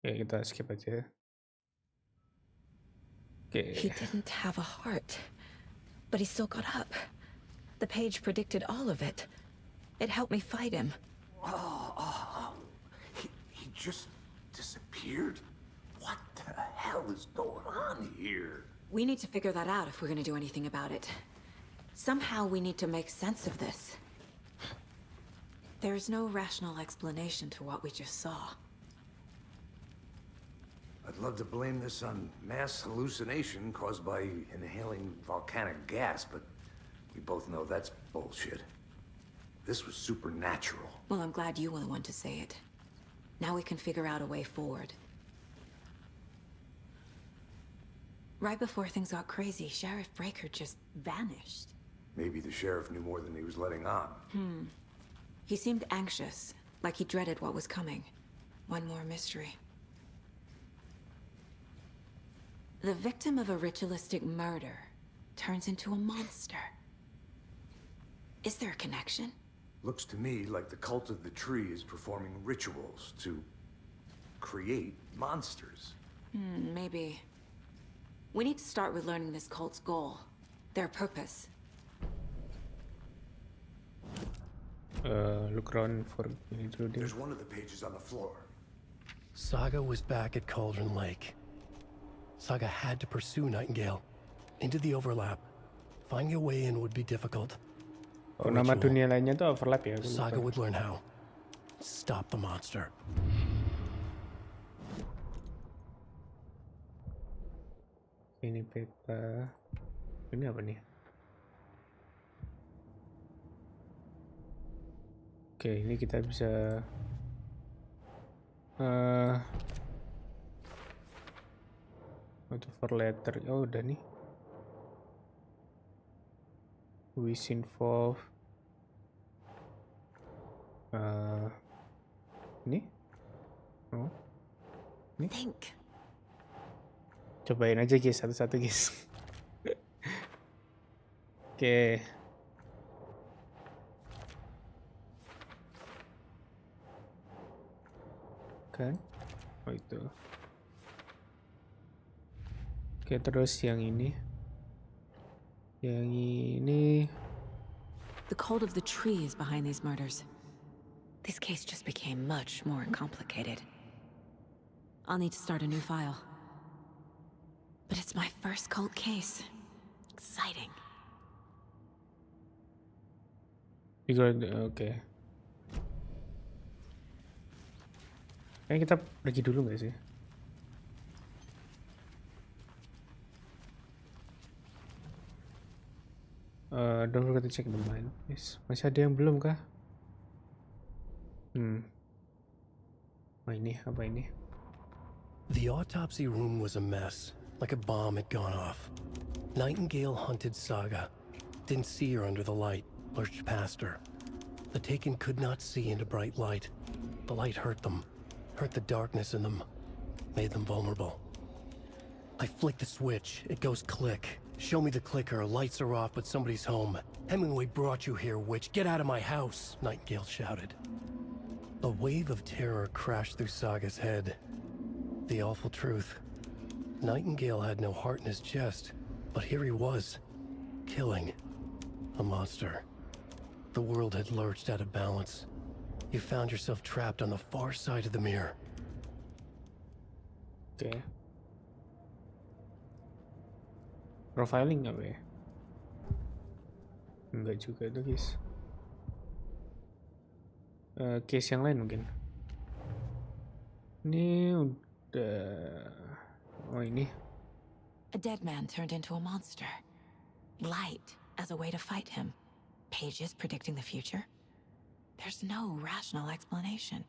Oke, kita skip aja. He didn't have a heart, but he still got up. The page predicted all of it. It helped me fight him. He just disappeared? What the hell is going on here? We need to figure that out if we're gonna do anything about it. Somehow we need to make sense of this. There's no rational explanation to what we just saw. I'd love to blame this on mass hallucination caused by inhaling volcanic gas, but we both know that's bullshit. This was supernatural. Well, I'm glad you were the one to say it. Now we can figure out a way forward. Right before things got crazy, Sheriff Breaker just vanished. Maybe the sheriff knew more than he was letting on. He seemed anxious, like he dreaded what was coming. One more mystery. The victim of a ritualistic murder turns into a monster. Is there a connection? Looks to me like the cult of the tree is performing rituals to create monsters. Maybe. We need to start with learning this cult's goal, their purpose. Look around for intruding. There's one of the pages on the floor. Saga was back at Cauldron Lake. Saga had to pursue Nightingale into the overlap. Finding a way in would be difficult. Oh, nama dunia lainnya tuh overlap ya. Saga would learn how. Stop the monster. Ini peta. Ini apa nih? Oke, ini kita bisa itu for letter. Oh, udah nih. Wish involve. Ini? Oh. Ini? Think. Cobain aja guys, satu-satu guys. Oke. Kan? Oh itu. Oke, terus yang ini. Yang ini. The cult of the tree is behind these murders. This case just became much more complicated. I'll need to start a new file. But it's my first cult case. Exciting. Oke. Kayaknya kita pergi dulu nggak sih? Don't forget to check the mind. Yes. Masih ada yang belum kah? Oh, ini apa ini? The autopsy room was a mess, like a bomb had gone off. Nightingale hunted Saga. Didn't see her under the light, lurched past her. The Taken could not see into bright light. The light hurt them, hurt the darkness in them, made them vulnerable. I flick the switch, it goes click. Show me the clicker, lights are off, but somebody's home. Hemingway brought you here, witch. Get out of my house, Nightingale shouted. A wave of terror crashed through Saga's head. The awful truth. Nightingale had no heart in his chest, but here he was, killing a monster. The world had lurched out of balance. You found yourself trapped on the far side of the mirror. Okay. Profiling nggak ya? Enggak juga tuh guys. Case yang lain mungkin. Ini udah. Oh ini. A dead man turned into a monster. Light as a way to fight him. Pages predicting the future. There's no rational explanation.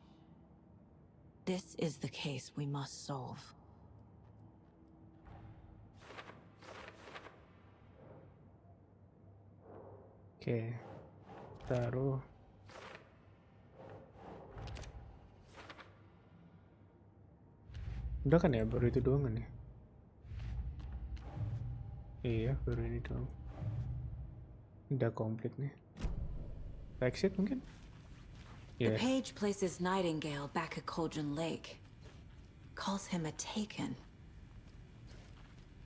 This is the case we must solve. Oke. Taruh. Udah kan ya, baru itu doang kan ya? Iya, baru ini doang. Udah komplit nih. Exit mungkin? The page places Nightingale back at Cauldron Lake. Calls him a Taken.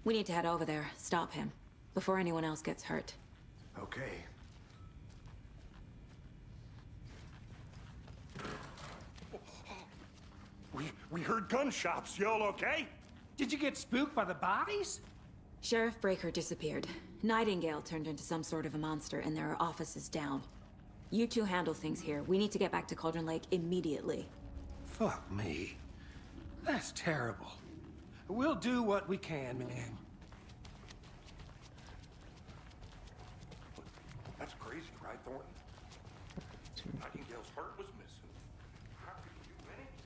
We need to head over there, stop him, before anyone else gets hurt. Okay. We heard gunshots. Y'all okay? Did you get spooked by the bodies? Sheriff Breaker disappeared. Nightingale turned into some sort of a monster, and there are offices down. You two handle things here. We need to get back to Cauldron Lake immediately. Fuck me. That's terrible. We'll do what we can, man. That's crazy, right, Thornton? Nightingale's heart was missing. How could you do anything?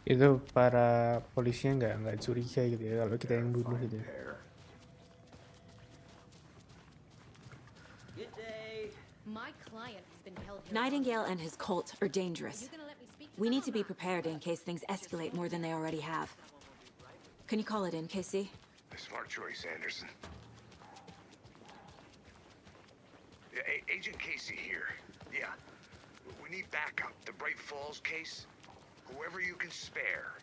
Itu para polisinya nggak curiga gitu ya kalau kita yang bunuh gitu. Nightingale and his cult are dangerous. We need to be prepared in case things escalate more than they already have. Can you call it in, Casey? Smart choice, Anderson. Yeah, Agent Casey here. Yeah. We need backup. The Bright Falls case. Whoever you can spare.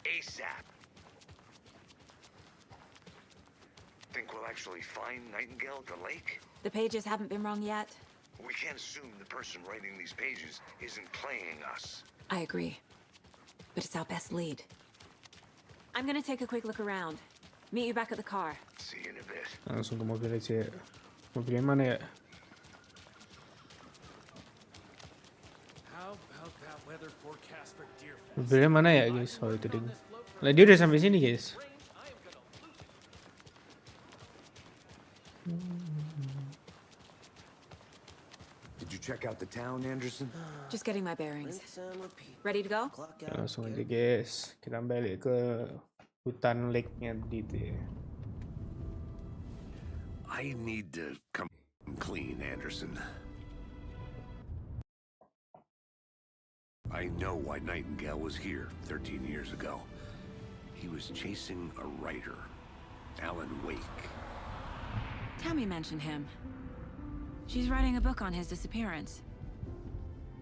ASAP. Think we'll actually find Nightingale at the lake? The pages haven't been wrong yet. We can't assume the person writing these pages isn't playing us. I agree. But it's our best lead. I'm gonna take a quick look around. Meet you back at the car. See you in a bit. Langsung ke mobil aja. Mobilnya mana ya? Mobilnya mana ya guys? Oh itu ding. Lah dia udah sampai sini guys. Did you check out the town, Anderson? Just getting my bearings. Ready to go? Langsung aja guys. Kita balik ke hutan lake-nya gitu ya. I need to come clean, Anderson. I know why Nightingale was here 13 years ago. He was chasing a writer, Alan Wake. Tammy mentioned him. She's writing a book on his disappearance.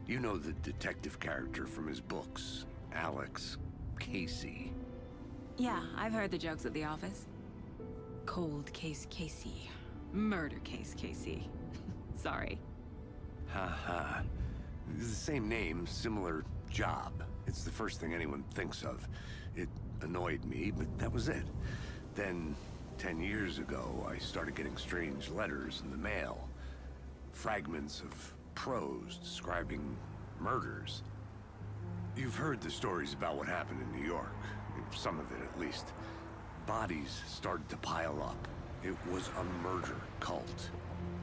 You know the detective character from his books, Alex Casey. Yeah, I've heard the jokes at the office. Cold case Casey. Murder case Casey. Sorry. Ha. It's the same name, similar job. It's the first thing anyone thinks of. It annoyed me, but that was it. Then, 10 years ago, I started getting strange letters in the mail. Fragments of prose describing murders. You've heard the stories about what happened in New York. Some of it, at least. Bodies started to pile up It was a murder cult.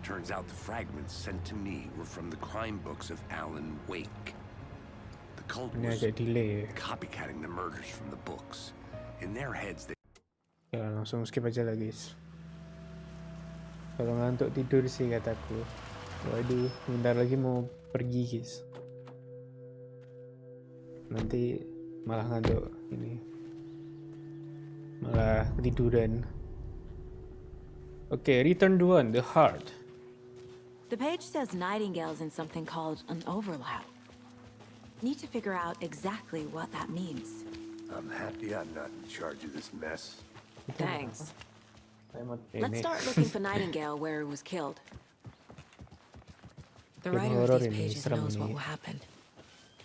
Turns out the fragments sent to me were from the crime books of Alan Wake. The cult was copycatting the murders from the books. In their heads, they... Ya, langsung skip aja lah guys. Kalau ngantuk tidur sih kataku. Waduh, bentar lagi mau pergi guys. Nanti malah ngantuk ini. Malah ketiduran. Okay, return to 1, the heart. The page says Nightingale's in something called an overlap. Need to figure out exactly what that means. I'm happy I'm not in charge of this mess. Thanks. Let's start looking for Nightingale where he was killed. The writer of these pages knows what will happen.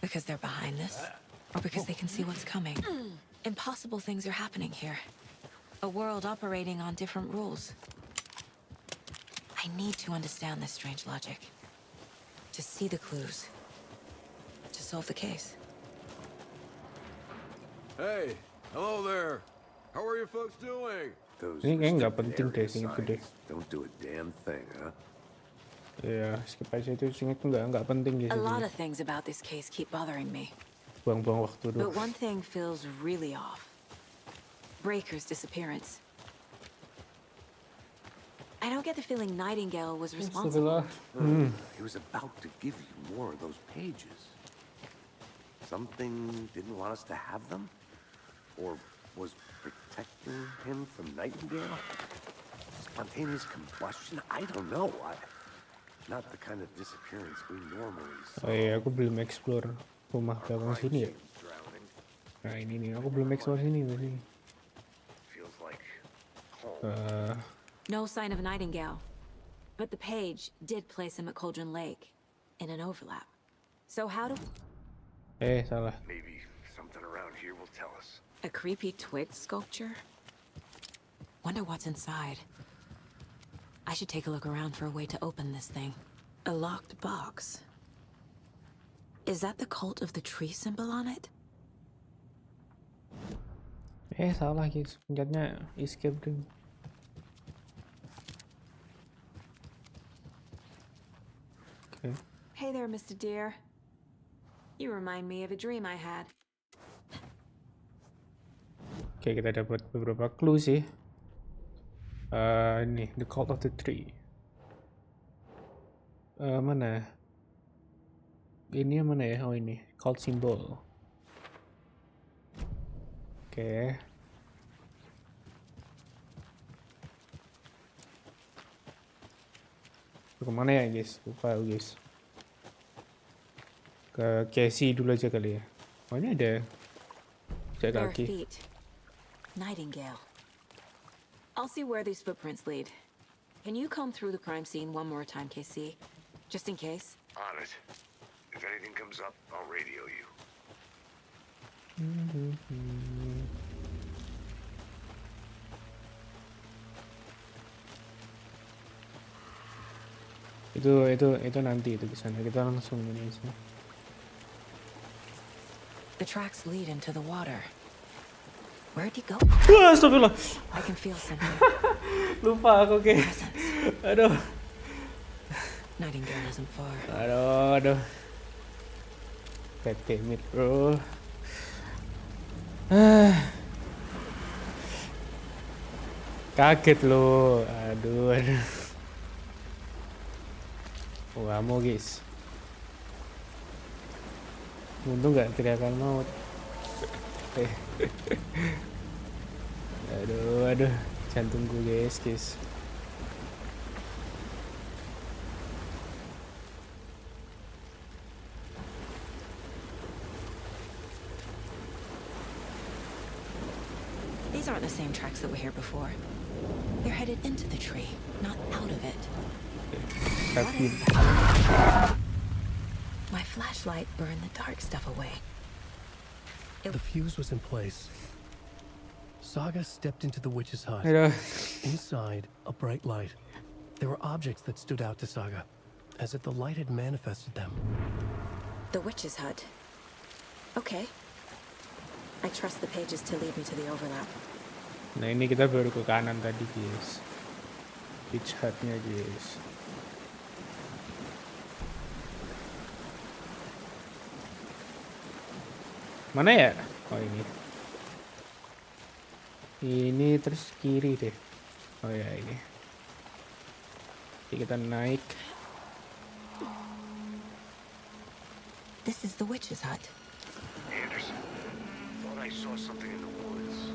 Because they're behind this, or because they can see what's coming. Impossible things are happening here. A world operating on different rules. I need to understand this strange logic. To see the clues. To solve the case. Hey, hello there. How are you folks doing? Ini kayaknya nggak penting deh, singkatku deh. Don't do a damn thing, huh? Ya, skip aja itu, singkatku nggak penting guys. A lot of things about this case keep bothering me. Buang-buang waktu doh. But one thing feels really off. Breaker's disappearance. I don't get the feeling Nightingale was responsible. He was about to give you more of those pages. Something didn't want us to have them? Or was protecting him from Nightingale? Spontaneous combustion? I don't know. Not the kind of disappearance we normally see. Oh iya, aku belum explore rumah belakang sini ya. Nah ini nih, aku belum explore sini berarti. No sign of Nightingale, but the page did place him at Cauldron Lake in an overlap. So how do... Salah. Maybe something around here will tell us. A creepy twig sculpture? Wonder what's inside. I should take a look around for a way to open this thing. A locked box. Is that the cult of the tree symbol on it? Salah guys. Pencetnya escape room. Okay. Hey there, Mr. Deer. You remind me of a dream I had. Oke, kita dapat beberapa clue sih. Ini the cult of the tree. Mana? Ini yang mana ya? Oh ini cult symbol. Oke. Kemana ya guys? Lupa guys. Ke Casey dulu aja kali ya. Oh ini ada jejak kaki. Nightingale. I'll see where these footprints lead. Can you comb through the crime scene one more time, KC? Just in case? On it. If anything comes up, I'll radio you. Itu nanti itu kesana. Kita langsung ini sih. The tracks lead into the water. Where'd he go? Wah, astagfirullah. I can feel something. Lupa aku kayak. Aduh. Nightingale isn't far. Aduh. God damn it, bro. Kaget lo. Aduh. Wah, mau guys. Untung nggak teriakan maut. Aduh, jantungku guys. These aren't the same tracks that were here before. They're headed into the tree, not out of it. My flashlight burned the dark stuff away. The fuse was in place. Saga stepped into the witch's hut. Inside, a bright light. There were objects that stood out to Saga, as if the light had manifested them. The witch's hut. Okay. I trust the pages to lead me to the overlap. Nah ini kita baru ke kanan tadi guys. Witch Hut-nya guys. Mana ya? Oh ini. Ini terus kiri deh. Oh ya ini. Jadi kita naik. This is the witch's hut. Anderson, thought I saw something in the woods.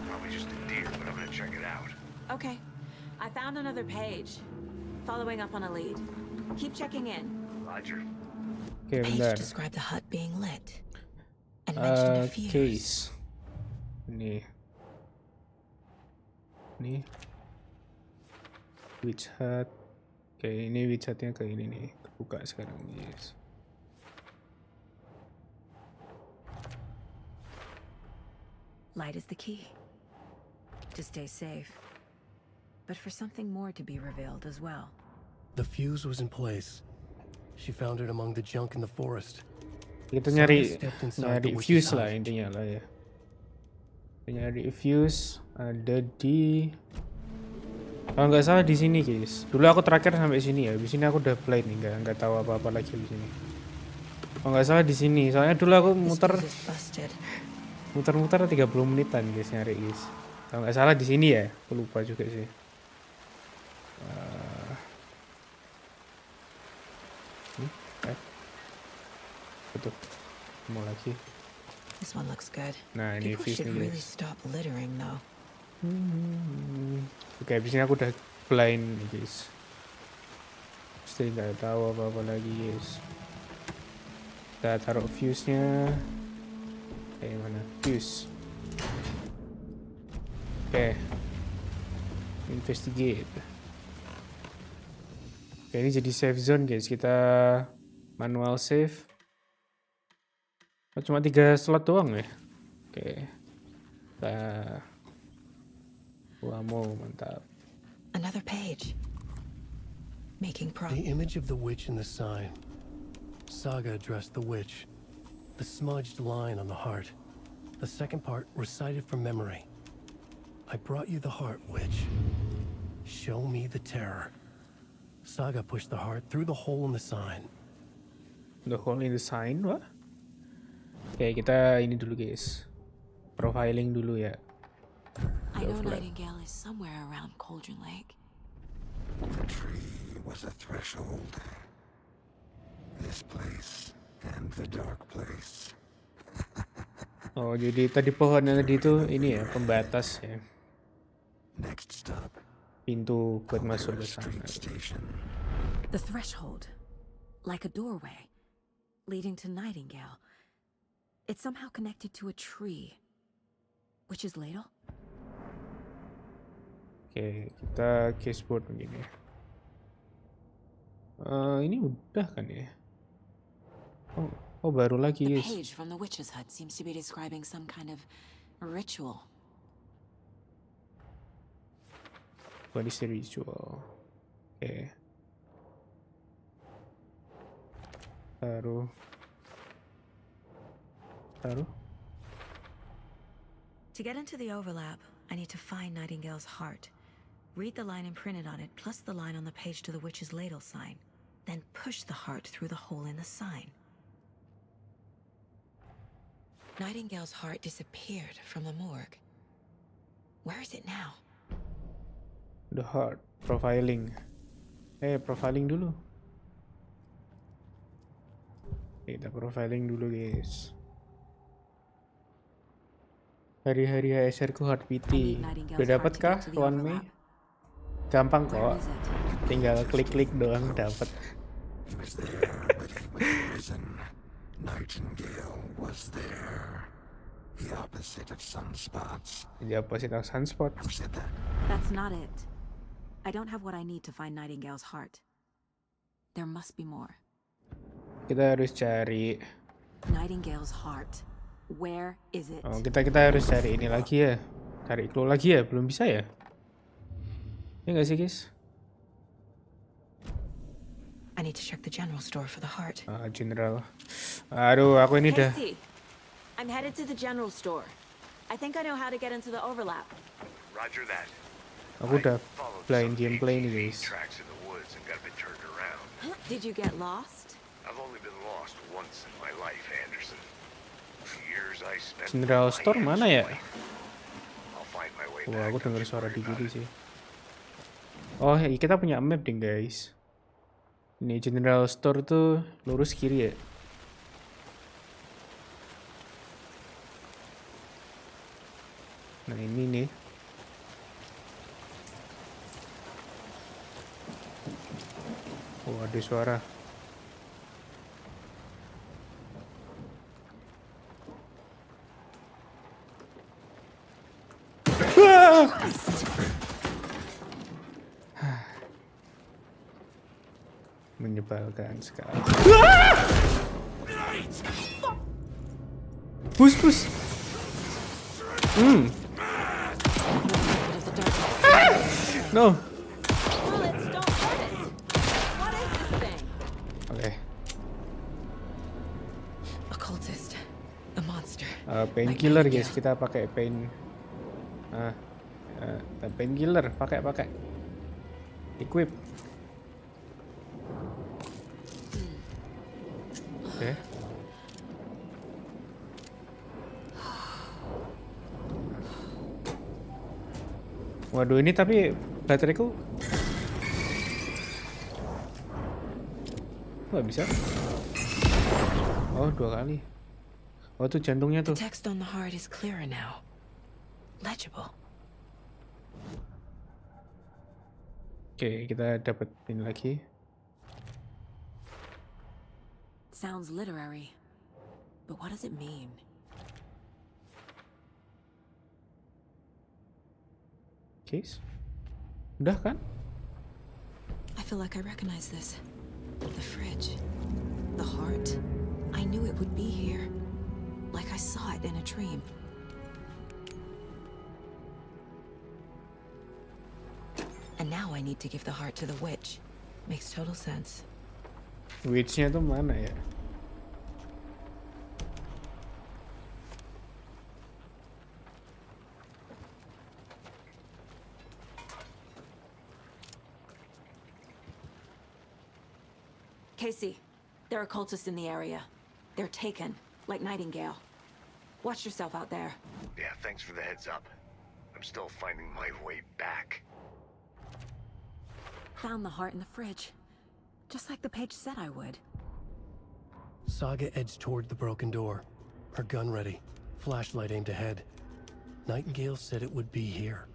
Probably just a deer, but I'm gonna check it out. Okay. I found another page. Following up on a lead. Keep checking in. Roger. Oke, bentar. Page described the hut being lit. And mentioned a fuse. Case. Ini. Witch Hut. Oke, ini Witch Hut-nya ke ini nih. Buka sekarang, guys. Light is the key. To stay safe. But for something more to be revealed as well. The fuse was in place. She found it among the junk in the forest. Kita nyari fuse lah intinya lah ya. Kita nyari fuse ada di, kalau nggak salah di sini guys. Dulu aku terakhir sampai sini ya. Di sini aku udah play nih, nggak tahu apa-apa lagi di sini. Kalau nggak salah di sini. Soalnya dulu aku muter-muter 30 menitan guys nyari guys. Kalau nggak salah di sini ya. Aku lupa juga sih. Betul. Mau lagi. This one looks good. Nah, ini People fuse should nih really guys. stop littering though. Oke, abis ini aku udah blind nih guys. Pasti nggak tahu apa-apa lagi guys. Kita taruh fuse-nya. Kayak mana? Fuse. Oke. Investigate. Oke, ini jadi save zone guys. Kita manual save. Oh, cuma 3 slot doang ya. Oke. Kita mau mantap. Another page. Making progress. The image of the witch in the sign. Saga addressed the witch. The smudged line on the heart. The second part recited from memory. I brought you the heart, witch. Show me the terror. Saga pushed the heart through the hole in the sign. The hole in the sign, what? Oke, kita ini dulu guys. Profiling dulu ya. I know Nightingale is somewhere around Cauldron Lake. The tree was a threshold. This place and the dark place. Oh, jadi tadi pohonnya tadi itu ini ya, pembatas ya. Next stop. Pintu buat masuk ke sana. The threshold, like a doorway, leading to Nightingale. It's somehow connected to a tree. Witch's ladle? Oke, kita caseboard begini. Ini udah kan ya? Oh baru lagi The guys. page from the witch's hut seems to be describing some kind of ritual. What is the ritual? Oke. Taruh. To get into the overlap, I need to find Nightingale's heart. Read the line imprinted on it, plus the line on the page to the witch's ladle sign. Then push the heart through the hole in the sign. Nightingale's heart disappeared from the morgue. Where is it now? The heart. Profiling. Profiling dulu. Kita profiling dulu guys. Hari-hari HSR ku hard PT. Udah dapat kah Ruan Mei? Gampang kok. Tinggal klik-klik doang dapat. Nightingale was there. The opposite of sunspots. The opposite of sunspot. Who said that? That's not it. I don't have what I need to find Nightingale's heart. There must be more. Kita harus cari. Nightingale's heart. Where is it? Oh, kita harus cari ini lagi ya. Cari clue lagi ya, belum bisa ya? Ya nggak sih guys? I need to check the general store for the heart. General. Aduh, aku ini dah. I'm headed to the general store. I think I know how to get into the overlap. Roger that. Aku udah blind gameplay nih guys. Tracks in the woods and got a bit turned around. Did you get lost? I've only been lost once in my life, Anderson. The years I spent General Store mana ya? I'll find my way Wah, back. aku denger suara di kiri sih. Oh, ya, kita punya map ding guys. Ini General Store tuh lurus kiri ya. Nah ini nih. Oh, ada suara. Menyebalkan sekali. Bus. No. Oke. A cultist, a monster. Painkiller guys, kita pakai painkiller, pakai. Equip. Oke. Waduh, ini tapi bateraiku nggak bisa. Oh, 2 kali. Oh, tuh jantungnya tuh. The text on the heart is clearer now. Legible. Oke, kita dapat ini lagi. Sounds literary, but what does it mean? Case? Udah kan? I feel like I recognize this. The fridge. The heart. I knew it would be here. Like I saw it in a dream. And now I need to give the heart to the witch. Makes total sense. Witch-nya tuh mana ya? Casey, there are cultists in the area. They're taken, like Nightingale. Watch yourself out there. Yeah, thanks for the heads up. I'm still finding my way back. Found the heart in the fridge. Just like the page said I would. Saga edged toward the broken door, her gun ready, flashlight aimed ahead. Nightingale said it would be here.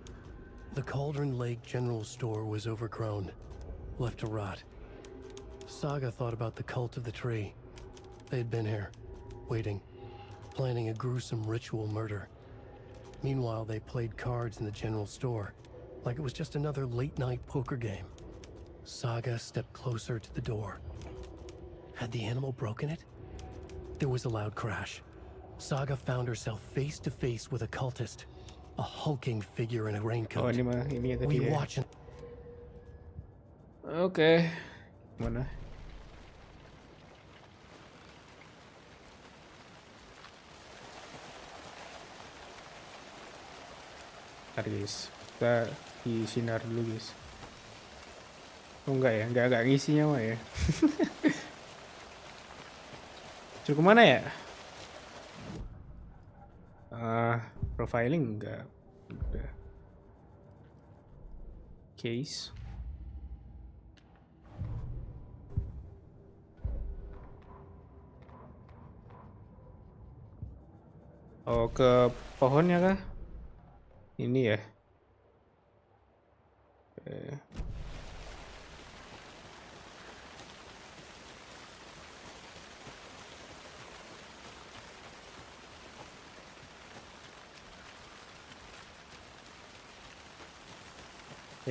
The Cauldron Lake General Store was overgrown, left to rot. Saga thought about the cult of the tree. They had been here, waiting, planning a gruesome ritual murder. Meanwhile, they played cards in the general store, like it was just another late-night poker game. Saga stepped closer to the door. Had the animal broken it? There was a loud crash. Saga found herself face to face with a cultist, a hulking figure in a raincoat. Oh, ini tadi We ya. watch and Oke. Mana? Bentar guys, kita di sinar dulu guys. Oh enggak ya, enggak ngisi nyawa ya. Cukup mana ya? Profiling enggak. Udah. Case. Oh, ke pohonnya kah? Ini ya.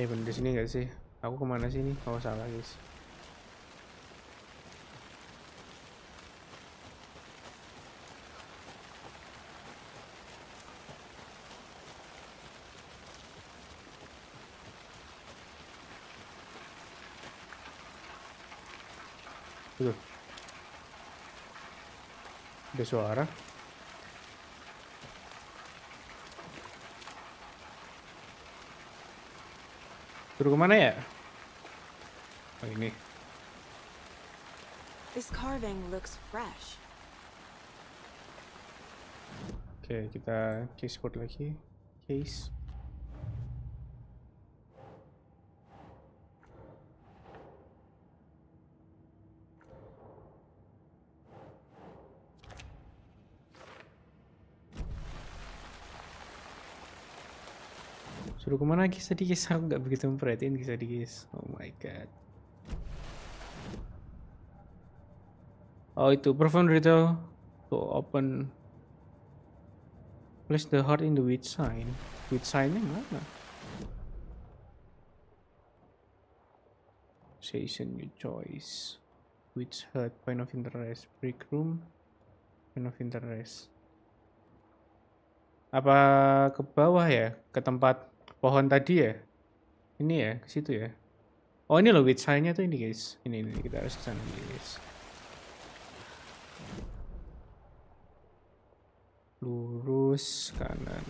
Bener di sini nggak sih? Aku kemana sih nih? Oh, salah guys. Tuh. Ada suara. Suruh kemana ya? Oh ini. This carving looks fresh. Oke, kita caseboard lagi. Case. Suruh kemana kisah di kisah? Aku nggak begitu memperhatiin kisah di kisah. Oh my god. Oh itu perform retail to open. Place the heart in the witch sign. Witch sign-nya mana? Station your choice. Witch hut, point of interest, break room, point of interest. Apa ke bawah ya? Ke tempat pohon tadi ya? Ini ya, ke situ ya. Oh ini loh witch sign-nya tuh ini guys. Ini kita harus ke sana guys. Lurus kanan.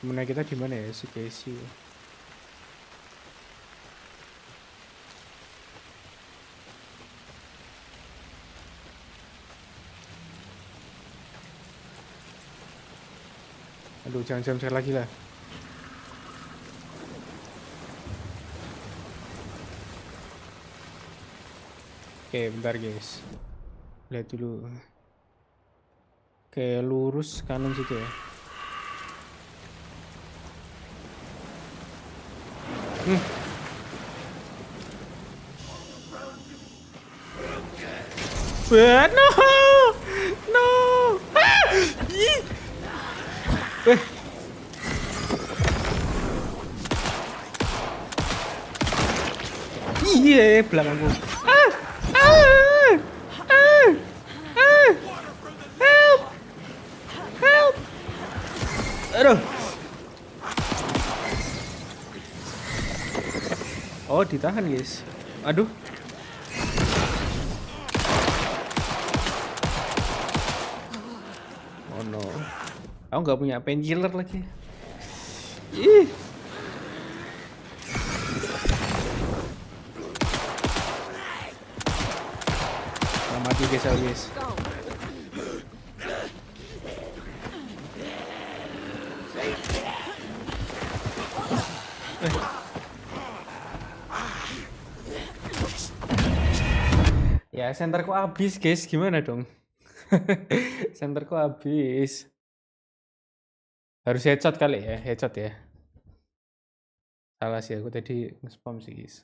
Mana kita di mana ya si Casey? Aduh, jangan jam-jam lagi lah. Oke, bentar guys. Lihat dulu. Oke, lurus kanan situ ya. Buat, no! No! Ah! Iya, belakangku. Help! Help! Aduh. Oh, ditahan, guys. Aduh. Oh no. Aku nggak punya painkiller lagi. Ih. Mati guys. Ya, senterku habis guys, gimana dong? Senterku habis. Harus headshot kali ya, headshot ya. Salah sih, aku tadi nge-spam sih guys.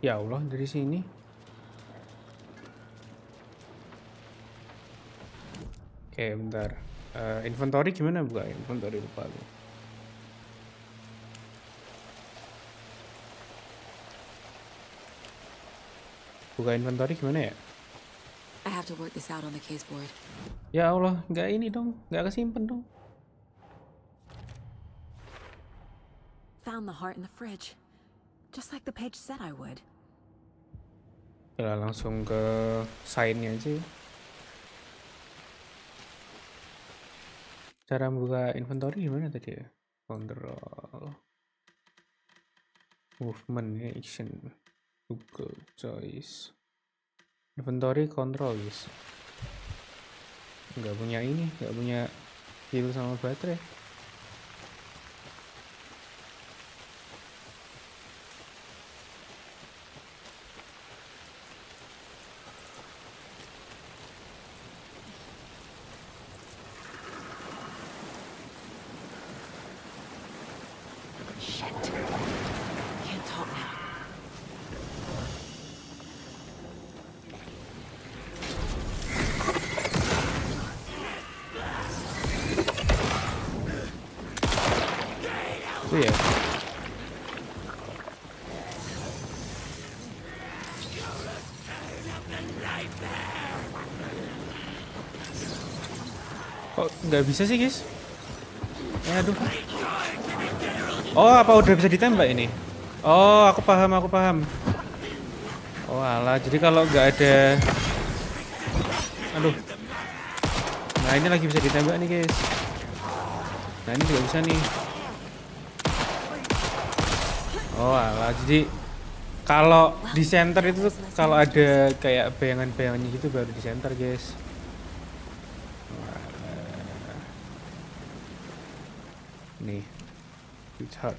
Ya Allah, dari sini. Oke, bentar. Inventory gimana buka inventory, lupa aku. Buka inventory gimana ya? I have to work this out on the case board. Ya Allah, nggak ini dong, nggak kesimpan dong. Found the heart in the fridge, just like the page said I would. Ya langsung ke sign-nya aja. Cara buka inventory gimana tadi ya? Control, movement, action, Google, choice, inventory, control guys. Nggak punya ini, nggak punya heal sama baterai. Itu ya. Kok nggak bisa sih guys? Aduh. Oh, apa udah bisa ditembak ini? Oh, aku paham. Oh alah, jadi kalau nggak ada... Aduh. Nah ini lagi bisa ditembak nih guys. Nah ini juga bisa nih. Oh alah, jadi kalau di center itu tuh kalau ada kayak bayangan-bayangannya gitu baru di center guys. Nih, it's hard.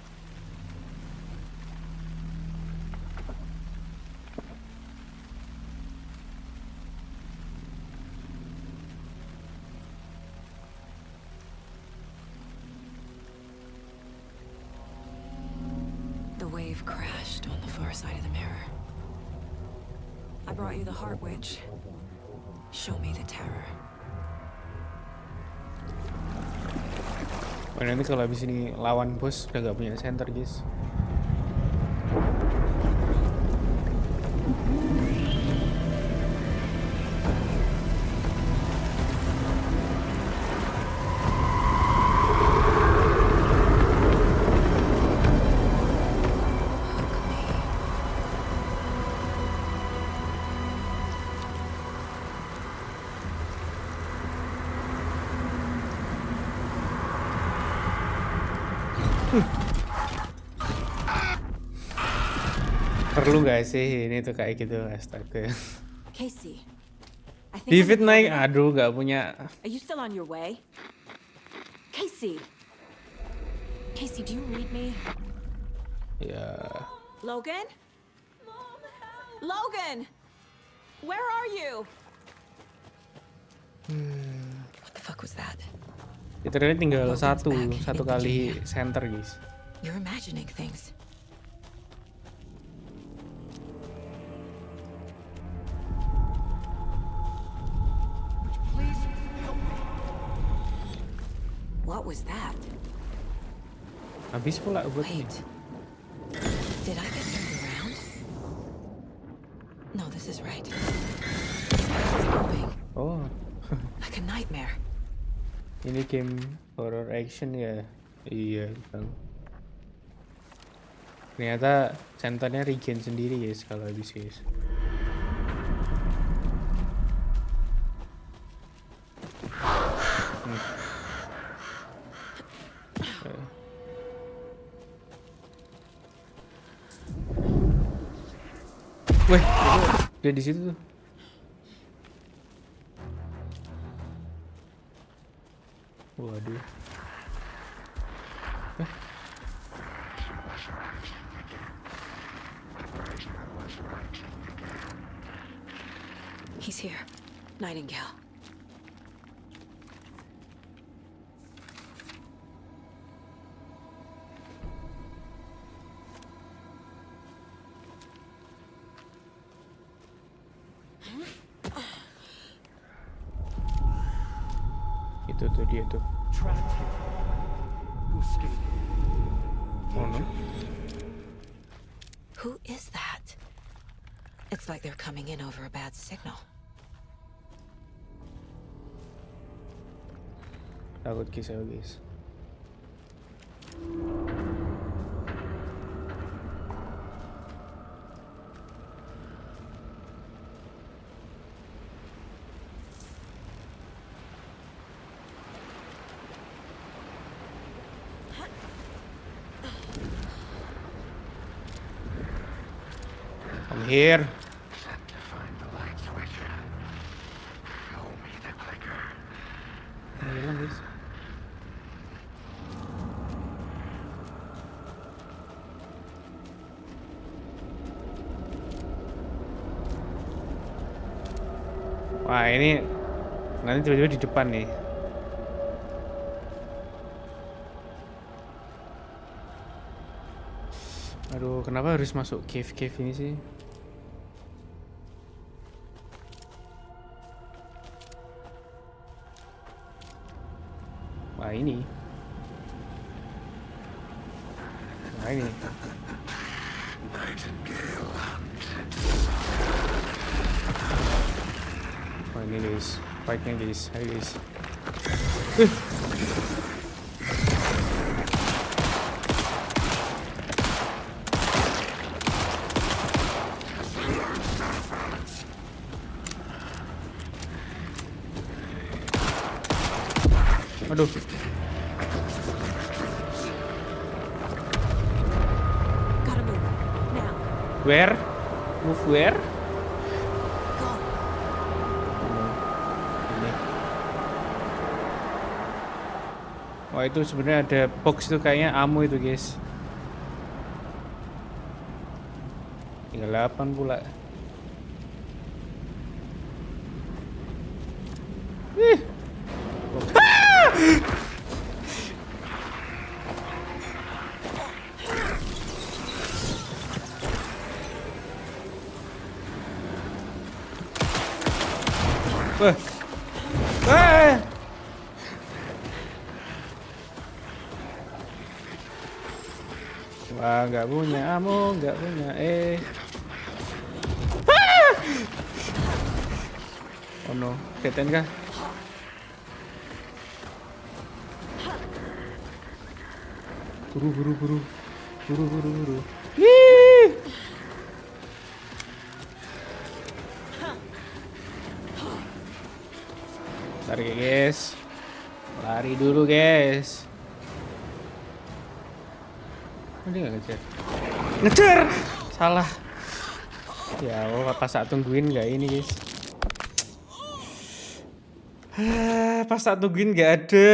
The wave crashed on the far side of the mirror. I brought you the heart witch. Show me the terror. Oh, nanti kalau habis ini lawan bos udah gak punya center guys. Perlu gak sih ini tuh kayak gitu, astaga. Casey, I think David naik, aduh gak punya. Are you still on your way? Casey, do you read me? Ya. Logan? Logan! Where are you? What the fuck was that? Literally tinggal satu kali center guys. You're imagining things. What was that? Habis pula buat ini. Did I get turned around? No, this is right. Oh. Like a nightmare. Ini game horror action ya. Iya, Bang. Ternyata centernya regen sendiri guys kalau habis guys. Weh, dia di situ tuh. Waduh. He's here, Nightingale. Itu tuh dia tuh. Oh no. Who is that? It's like they're coming in over a bad signal. Takut kisah guys. I'm here. Hilang guys. Wah ini nanti tiba-tiba di depan nih. Aduh, kenapa harus masuk cave ini sih? Wah ini. Wah ini. Wah ini guys, fight-nya guys, ayo guys. Aduh. Where? Move where? Ini. Wah, itu sebenarnya ada box itu kayaknya ammo itu, guys. Tinggal 8 pula. Wah, nggak punya ammo, nggak punya Oh no, keten kah? Buru. Lari guys, lari dulu guys. Ini nggak ngejar, salah. Ya Allah, pas saat tungguin nggak ini guys. Pas saat tungguin nggak ada.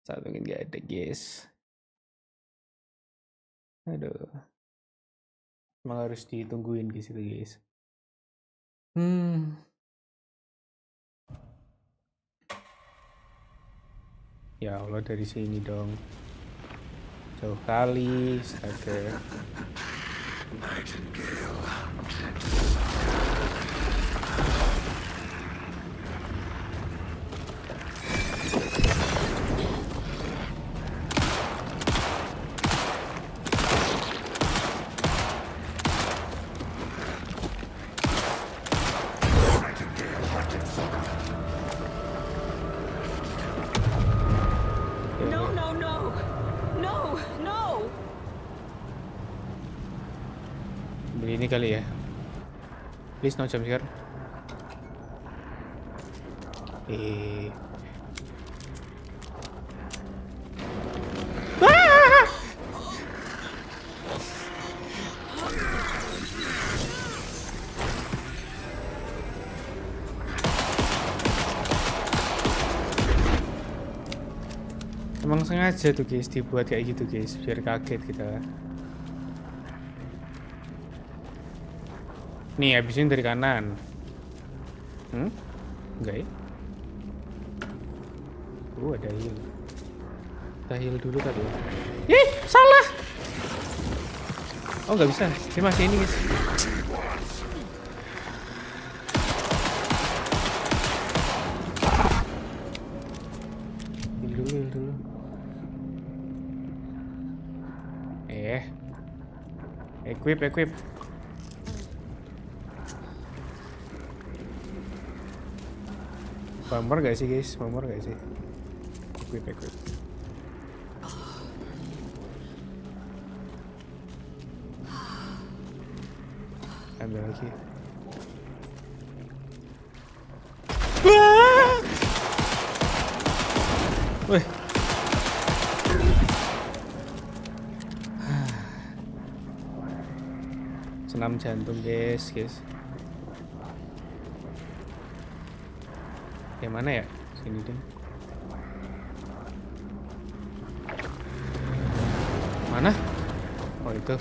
Saat tungguin nggak ada guys. Aduh, emang harus ditungguin guys itu guys. Ya Allah, dari sini dong. Jauh kali, astaga. Beli ini kali ya. Please no jump scare. Emang sengaja tuh guys dibuat kayak gitu guys, biar kaget kita. Nih, habisin dari kanan. Enggak ya? Ada heal. Kita heal dulu tadi. Ih, salah. Oh, nggak bisa. Dia masih ini, guys. Heal dulu. Equip. Bumper gak sih guys? Equip. Ambil lagi. Wih. Senam jantung guys. Yang mana ya? Sini deh. Mana? Oh itu.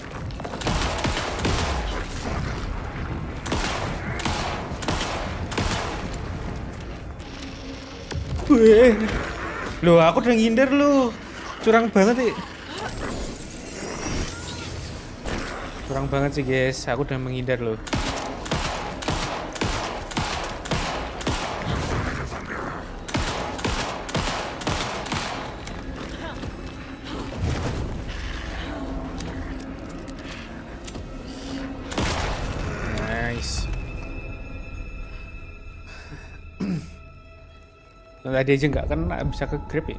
Wih. Loh, aku udah ngindar lu. Curang banget sih. Curang banget sih guys. Aku udah menghindar loh. Tadi aja nggak kena, bisa ke grab ya.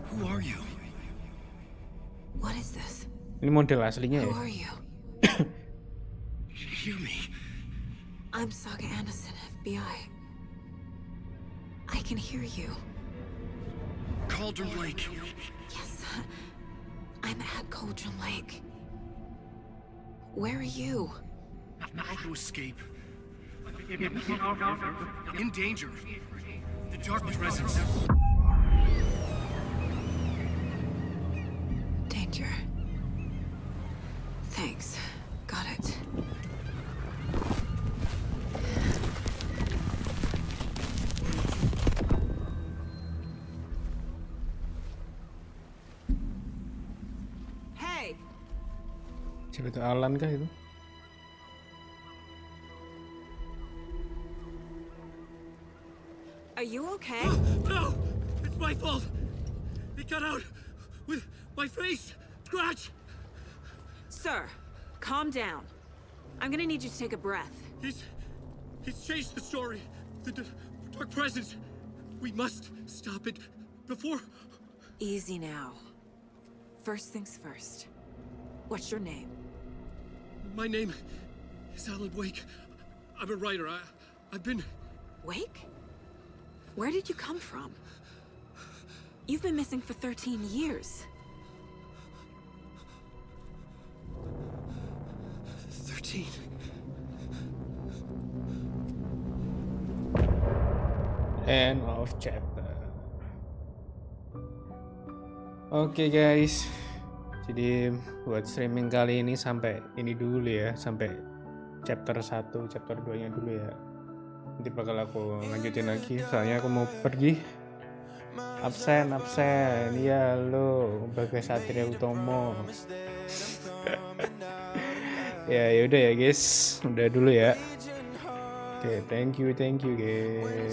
Who are you? What is this? Ini model aslinya ya. Who are you? Hear me. I'm Saga Anderson, FBI. I can hear you. Cauldron Lake. Yes, I'm at Cauldron Lake. Where are you? How to escape. In danger. The dark presence. Danger. Thanks. Got it. Hey, Siapa itu Alan kah itu? are you okay? No! It's my fault! It got out with my face! Scratch! Sir, calm down. I'm gonna need you to take a breath. He's changed the story. The dark presence. We must stop it before... Easy now. First things first. What's your name? My name is Alan Wake. I'm a writer. I've been... Wake? Where did you come from? You've been missing for 13 years. 13. End of chapter. Oke guys, jadi buat streaming kali ini sampai ini dulu ya, sampai chapter 1, chapter 2 nya dulu ya. Nanti bakal aku lanjutin lagi, soalnya aku mau pergi. Absen ya lo Bagas Satria Utomo. Ya yaudah ya guys, udah dulu ya. Oke, thank you guys.